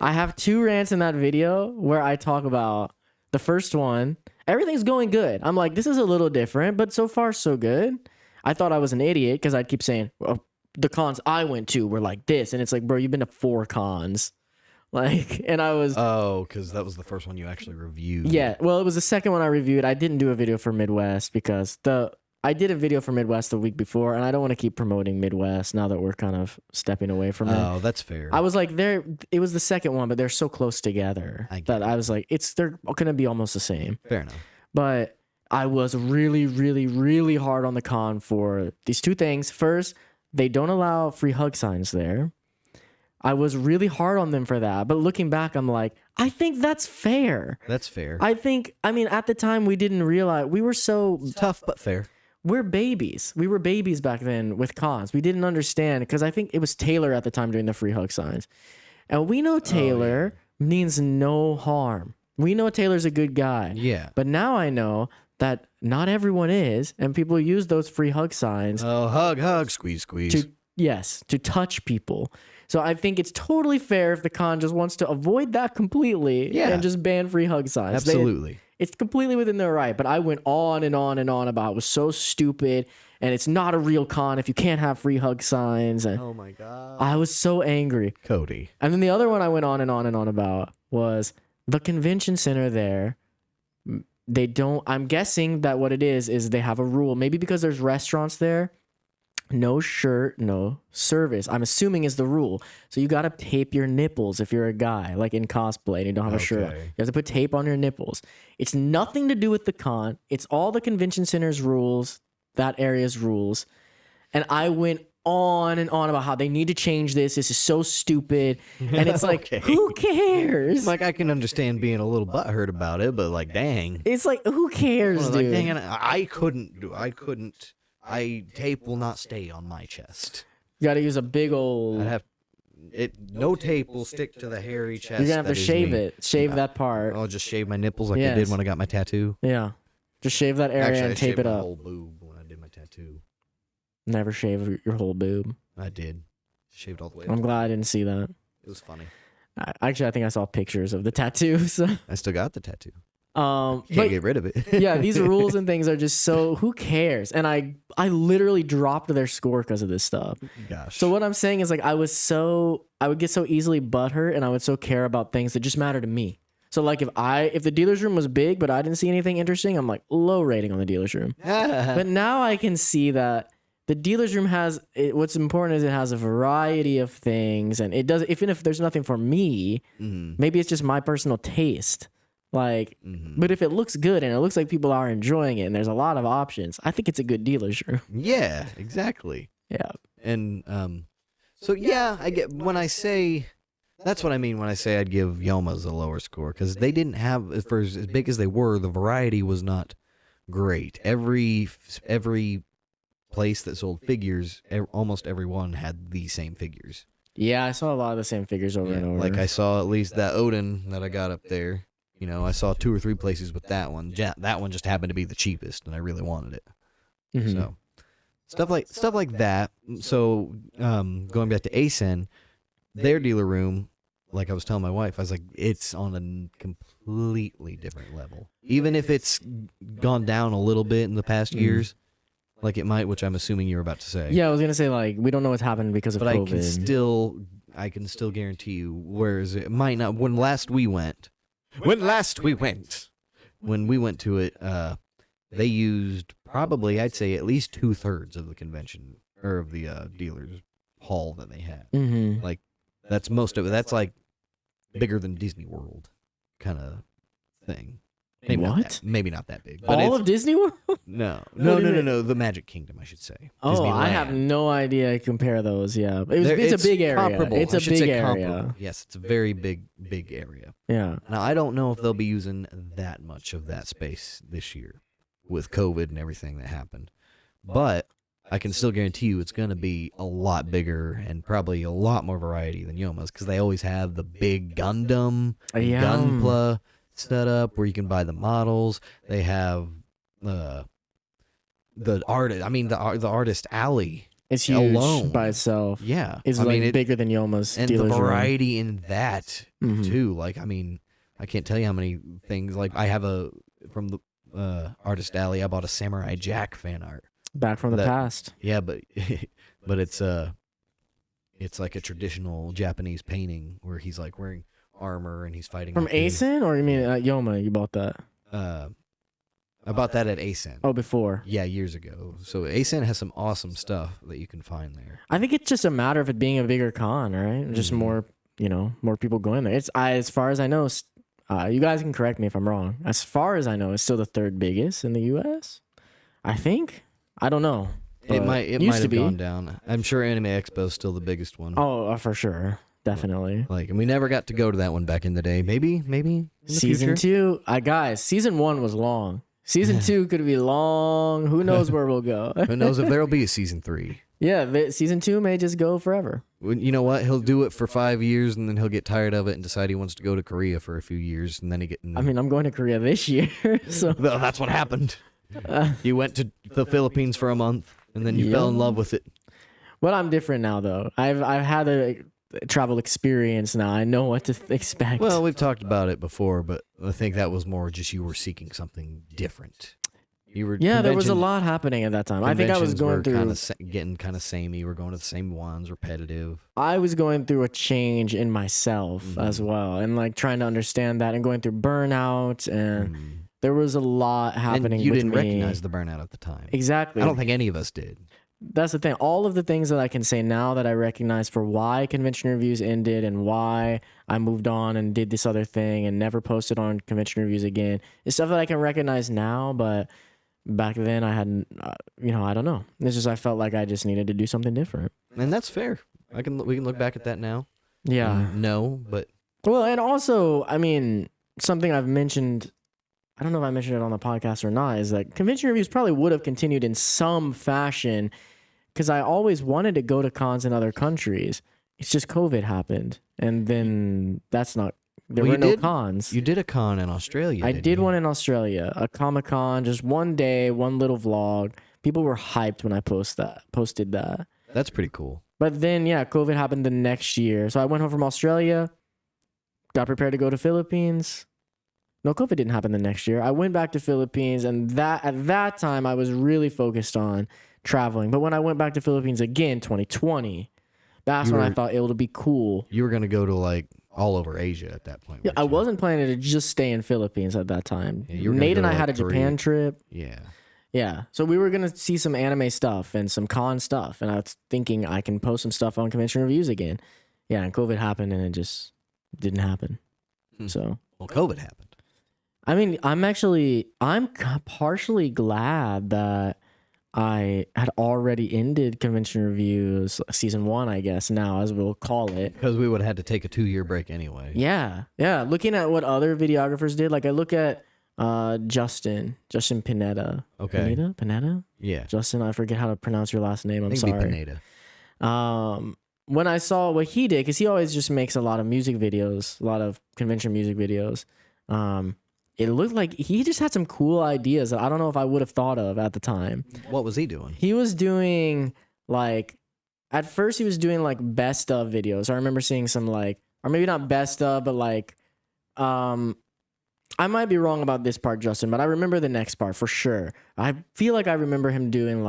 I have 2 rants in that video where I talk about the first one. Everything's going good. I'm like, this is a little different, but so far so good. I thought I was an idiot because I'd keep saying, well, the cons I went to were like this. And it's like, bro, you've been to 4 cons. And I was... Oh, because that was the first one you actually reviewed. Yeah, well, it was the second one I reviewed. I didn't do a video for Midwest because I did a video for Midwest the week before, and I don't want to keep promoting Midwest now that we're kind of stepping away from it. Oh, that's fair. I was like, it was the second one, but they're so close together that I was like, they're going to be almost the same. Fair enough. But I was really, really, really hard on the con for these 2 things. First, they don't allow free hug signs there. I was really hard on them for that. But looking back, I'm like, I think that's fair. That's fair. I mean, at the time, we didn't realize we were so Tough but fair. We're babies. We were babies back then with cons. We didn't understand because I think it was Taylor at the time doing the free hug signs. And we know Taylor means no harm. We know Taylor's a good guy. Yeah. But now I know that not everyone is, and people use those free hug signs Oh, hug, squeeze, squeeze. to touch people. So I think it's totally fair if the con just wants to avoid that completely and just ban free hug signs. Absolutely. It's completely within their right, but I went on and on and on about it was so stupid, and it's not a real con if you can't have free hug signs. And Oh my God. I was so angry. Cody. And then the other one I went on and on and on about was the convention center there. They don't, I'm guessing that what it is they have a rule, maybe because there's restaurants there. No shirt, no service, I'm assuming is the rule. So you got to tape your nipples if you're a guy, like in cosplay and you don't have a shirt on. You have to put tape on your nipples. It's nothing to do with the con. It's all the convention center's rules, that area's rules. And I went on and on about how they need to change this. This is so stupid. And it's like, who cares? Like, I can understand being a little butthurt about it, but like, dang. It's like, who cares, dude? Like, dang, I couldn't. Tape will not stay on my chest. You got to use a big old. I'd have it. No tape will stick to the hairy chest. You're gonna have to shave it. Shave that part. I'll just shave my nipples like I did when I got my tattoo. Yeah, just shave that area Actually, and tape it my up. whole boob when I did my tattoo. Never shave your whole boob. I did. Shaved all the way. I'm glad I didn't see that. It was funny. Actually, I think I saw pictures of the tattoo. So. I still got the tattoo. But Can't get rid of it. Yeah, these rules and things are just so, who cares? And I literally dropped their score because of this stuff. Gosh. So what I'm saying is like I would get so easily butthurt, and I would so care about things that just matter to me. So like if the dealer's room was big but I didn't see anything interesting, I'm like low rating on the dealer's room. But now I can see that the dealer's room what's important is it has a variety of things, and it does, even if there's nothing for me, maybe it's just my personal taste. Like, but if it looks good and it looks like people are enjoying it and there's a lot of options, I think it's a good dealer's room. Yeah, exactly. Yeah. And so yeah, I get when I say that's what I mean when I say I'd give Yoma's a lower score, because they didn't have, for as big as they were, the variety was not great. Every place that sold figures, almost everyone had the same figures. Yeah, I saw a lot of the same figures over and over. Like I saw at least that Odin that I got up there. You know, I saw 2 or 3 places with that one. That one just happened to be the cheapest, and I really wanted it. Mm-hmm. So stuff like that. So going back to ASEN, their dealer room, like I was telling my wife, I was like, it's on a completely different level. Even if it's gone down a little bit in the past years, like it might, which I'm assuming you're about to say. Yeah, I was gonna say, like, we don't know what's happened because of COVID. I can still guarantee you. Whereas it might not. When we went to it, they used probably, I'd say, at least 2/3 of the convention or of the dealer's hall that they had. Mm-hmm. Like that's most of it. That's like bigger than Disney World kind of thing. Maybe not that big. But all of Disney World? No. The Magic Kingdom, I should say. Oh, Disneyland. I have no idea. Compare those. Yeah, it's a big area. Comparable. It's a big area. Comparable. Yes, it's a very big area. Yeah. Now I don't know if they'll be using that much of that space this year with COVID and everything that happened, but I can still guarantee you it's going to be a lot bigger and probably a lot more variety than Yoma's, because they always have the big Gundam, Gunpla set up where you can buy the models. They have the artist. I mean, the artist alley. It's huge alone by itself. Yeah, it's bigger than Yoma's. And the variety in that too. Like, I mean, I can't tell you how many things. Like, I have from the artist alley. I bought a Samurai Jack fan art. Back from the past. Yeah, but it's like a traditional Japanese painting where he's like wearing armor and he's fighting from ASEN, or you mean at Yoma? You bought that? I bought that at ASEN. Oh, before? Yeah, years ago. So ASEN has some awesome stuff that you can find there. I think it's just a matter of it being a bigger con, right? Just more people going there. As far as I know, you guys can correct me if I'm wrong. As far as I know, it's still the 3rd biggest in the U.S. I think. I don't know. It might have gone down. I'm sure Anime Expo is still the biggest one. Oh, for sure. definitely. Like, and we never got to go to that one back in the day. Maybe in the Season future? 2, guys, season 1 was long. Season 2 could be long. Who knows where we'll go? Who knows if there'll be a season 3? Yeah, season 2 may just go forever. You know what? He'll do it for 5 years, and then he'll get tired of it and decide he wants to go to Korea for a few years, and then I mean, I'm going to Korea this year, so well, that's what happened. You went to the Philippines for a month, and then you fell in love with it. Well, I'm different now, though. I've had a travel experience now. I know what to expect. Well, we've talked about it before, but I think that was more just you were seeking something different. You were there was a lot happening at that time. I think I was going through getting kind of samey. We're going to the same ones, repetitive. I was going through a change in myself as well, and like trying to understand that, and going through burnout, and there was a lot happening. And you with didn't me. recognize the burnout at the time. Exactly. I don't think any of us did. That's the thing. All of the things that I can say now that I recognize for why convention reviews ended and why I moved on and did this other thing and never posted on convention reviews again is stuff that I can recognize now, but back then I hadn't, I don't know. It's just I felt like I just needed to do something different. And that's fair. We can look back at that now. Yeah. No, but well, and also, I mean, something I've mentioned, I don't know if I mentioned it on the podcast or not, is that convention reviews probably would have continued in some fashion because I always wanted to go to cons in other countries. It's just COVID happened, and then there were no cons. You did a con in Australia. I did one in Australia, a Comic-Con, just one day, one little vlog. People were hyped when I posted that. That's pretty cool. But then, COVID happened the next year. So I went home from Australia, got prepared to go to Philippines. No, COVID didn't happen the next year. I went back to Philippines, and at that time, I was really focused on traveling. But when I went back to Philippines again, 2020, that's when I thought it would be cool. You were going to go to like all over Asia at that point. Yeah, I wasn't planning to just stay in Philippines at that time. Yeah, Nate and I had a Japan trip. Yeah. Yeah. So we were going to see some anime stuff and some con stuff. And I was thinking I can post some stuff on convention reviews again. Yeah. And COVID happened and it just didn't happen. So. Well, COVID happened. I mean, I'm partially glad that I had already ended convention reviews season 1, I guess now, as we'll call it. Because we would have had to take a 2-year break anyway. Yeah. Yeah. Looking at what other videographers did, like I look at Justin Pineda. Okay. Pineda? Yeah. Justin, I forget how to pronounce your last name. I'm sorry. Pineda. When I saw what he did, because he always just makes a lot of music videos, a lot of convention music videos. It looked like he just had some cool ideas that I don't know if I would have thought of at the time. What was he doing? He was doing at first he was doing like best of videos. I remember seeing some or maybe not best of, but I might be wrong about this part, Justin, but I remember the next part for sure. I feel like I remember him doing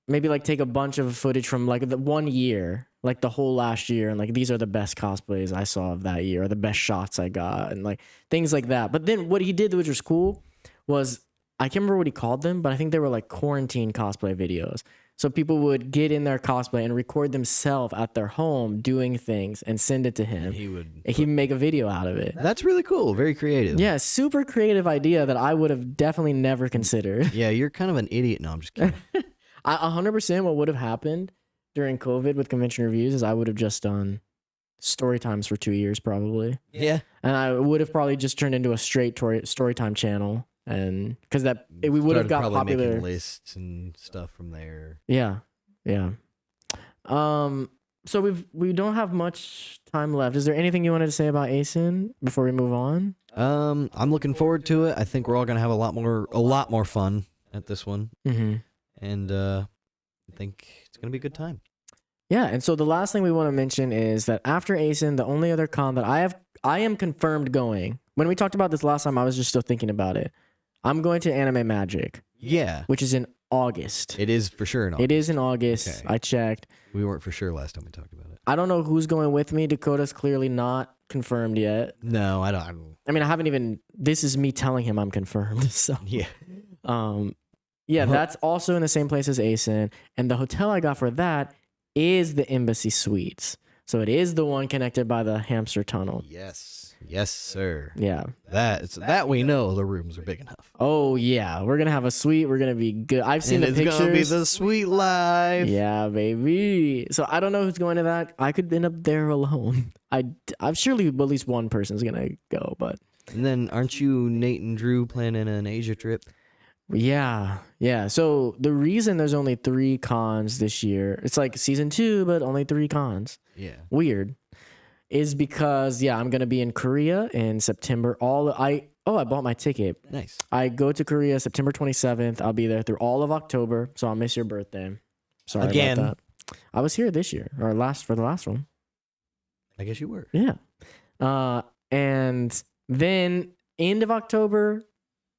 maybe take a bunch of footage from the 1 year, the whole last year, and these are the best cosplays I saw of that year, or the best shots I got, and things like that. But then what he did, which was cool, was I can't remember what he called them, but I think they were quarantine cosplay videos. So people would get in their cosplay and record themselves at their home doing things and send it to him. He'd make a video out of it. That's really cool. Very creative. Yeah, super creative idea that I would have definitely never considered. Yeah, you're kind of an idiot. No, I'm just kidding. 100% what would have happened during COVID with convention reviews is I would have just done story times for 2 years probably. Yeah. And I would have probably just turned into a straight story time channel. And because we would have got popular making lists and stuff from there. Yeah. So we don't have much time left. Is there anything you wanted to say about ASIN before we move on? I'm looking forward to it. I think we're all gonna have a lot more fun at this one. Mm-hmm. And I think it's gonna be a good time. Yeah. And so the last thing we want to mention is that after ASIN, the only other con that I am confirmed going. When we talked about this last time, I was just still thinking about it. I'm going to Anime Magic. Yeah. Which is in August. It is for sure in August. It is in August. Okay. I checked. We weren't for sure last time we talked about it. I don't know who's going with me. Dakota's clearly not confirmed yet. No, I don't. I mean, I haven't even. This is me telling him I'm confirmed. So yeah. That's also in the same place as ASIN. And the hotel I got for that is the Embassy Suites. So it is the one connected by the hamster tunnel. Yes, sir. Yeah. That we know the rooms are big enough. Oh yeah, we're gonna have a suite. We're gonna be good. I've seen And the it's gonna be pictures. the sweet life. Yeah, baby. So I don't know who's going to that. I could end up there alone. I'm surely at least one person's gonna go, but And then aren't you Nate and Drew planning an Asia trip? yeah. So the reason there's only 3 cons this year, it's like season 2, but only 3 cons. Yeah. Weird. Is because I'm gonna be in Korea in September. I bought my ticket. Nice. I go to Korea September 27th. I'll be there through all of October, so I'll miss your birthday. Sorry Again. about that. I was here this year or for the last one. I guess you were. Yeah. And then end of October,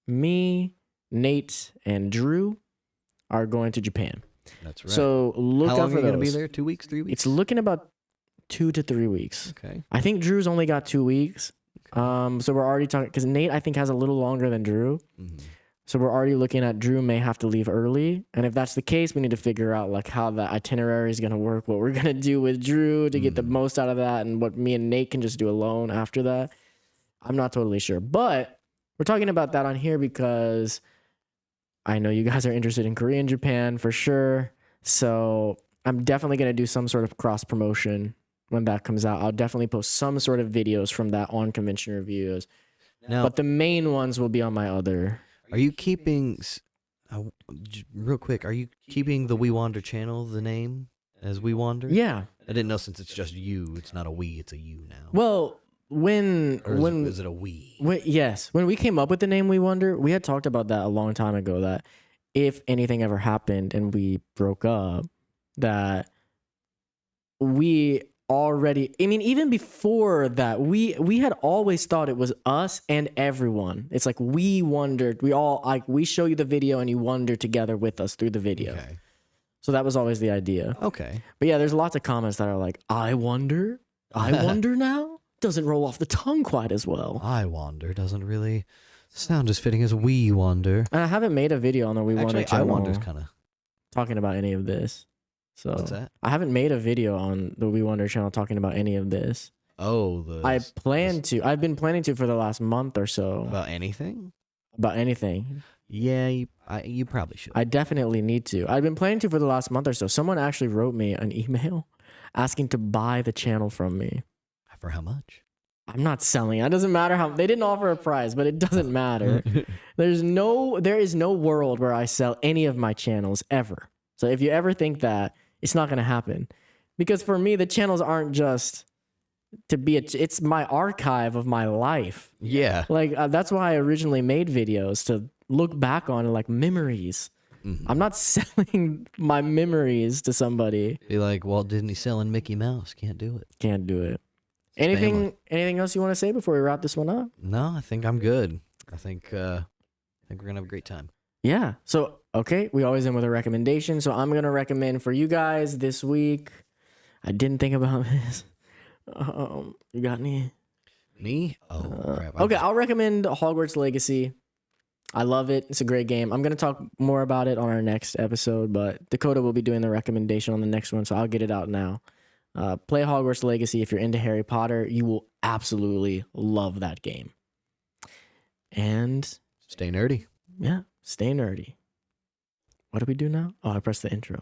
me, Nate, and Drew are going to Japan. That's right. So look How out long for are you those. gonna be there? 2 weeks, 3 weeks? It's looking about 2 to 3 weeks. Okay. I think Drew's only got 2 weeks. So we're already talking because Nate I think has a little longer than Drew. Mhm. So we're already looking at Drew may have to leave early, and if that's the case, we need to figure out like how the itinerary is gonna work, what we're gonna do with Drew to get the most out of that, and what me and Nate can just do alone after that. I'm not totally sure, but we're talking about that on here because I know you guys are interested in Korea and Japan for sure. So I'm definitely gonna do some sort of cross promotion when that comes out. I'll definitely post some sort of videos from that on Convention Reviews, Now, but the main ones will be on my other. are you keeping real quick? Are you keeping the We Wander channel the name as We Wander? Yeah. I didn't know since it's just you. It's not a we. It's a you now. Well, Or is it a we? when we came up with the name We Wonder, we had talked about that a long time ago, that if anything ever happened and we broke up, that we already, I mean, even before that, we had always thought it was us and everyone. It's like we wondered, we show you the video and you wonder together with us through the video. Okay. So that was always the idea. Okay. But yeah, there's lots of comments that are like, I wonder now? Doesn't roll off the tongue quite as well. I Wander doesn't really sound as fitting as We Wander. And I haven't made a video on the We Wonder Actually, I channel Wander's kind of. talking about any of this. So What's that? I haven't made a video on the We Wonder channel talking about any of this. Oh, I've been planning to for the last month or so about anything. about anything. Yeah, you probably should. I definitely need to. I've been planning to for the last month or so. Someone actually wrote me an email asking to buy the channel from me. For how much? I'm not selling. It doesn't matter how they didn't offer a price, but it doesn't matter. There is no world where I sell any of my channels ever. So if you ever think that, it's not going to happen. Because for me, the channels aren't just to be it's my archive of my life. Yeah. Like that's why I originally made videos, to look back on like memories. Mm-hmm. I'm not selling my memories to somebody. Be like Walt Disney selling Mickey Mouse. Can't do it. Can't do it. family. Anything else you want to say before we wrap this one up? No, I think I'm good. I think we're gonna have a great time. Yeah. So, okay, we always end with a recommendation. So I'm going to recommend for you guys this week. I didn't think about this. You got any? Me? Oh, crap. Okay, I'll recommend Hogwarts Legacy. I love it. It's a great game. I'm going to talk more about it on our next episode, but Dakota will be doing the recommendation on the next one, so I'll get it out now. Play Hogwarts Legacy if you're into Harry Potter. You will absolutely love that game. And Stay nerdy. yeah, stay nerdy. What do we do now? Oh, I pressed the intro.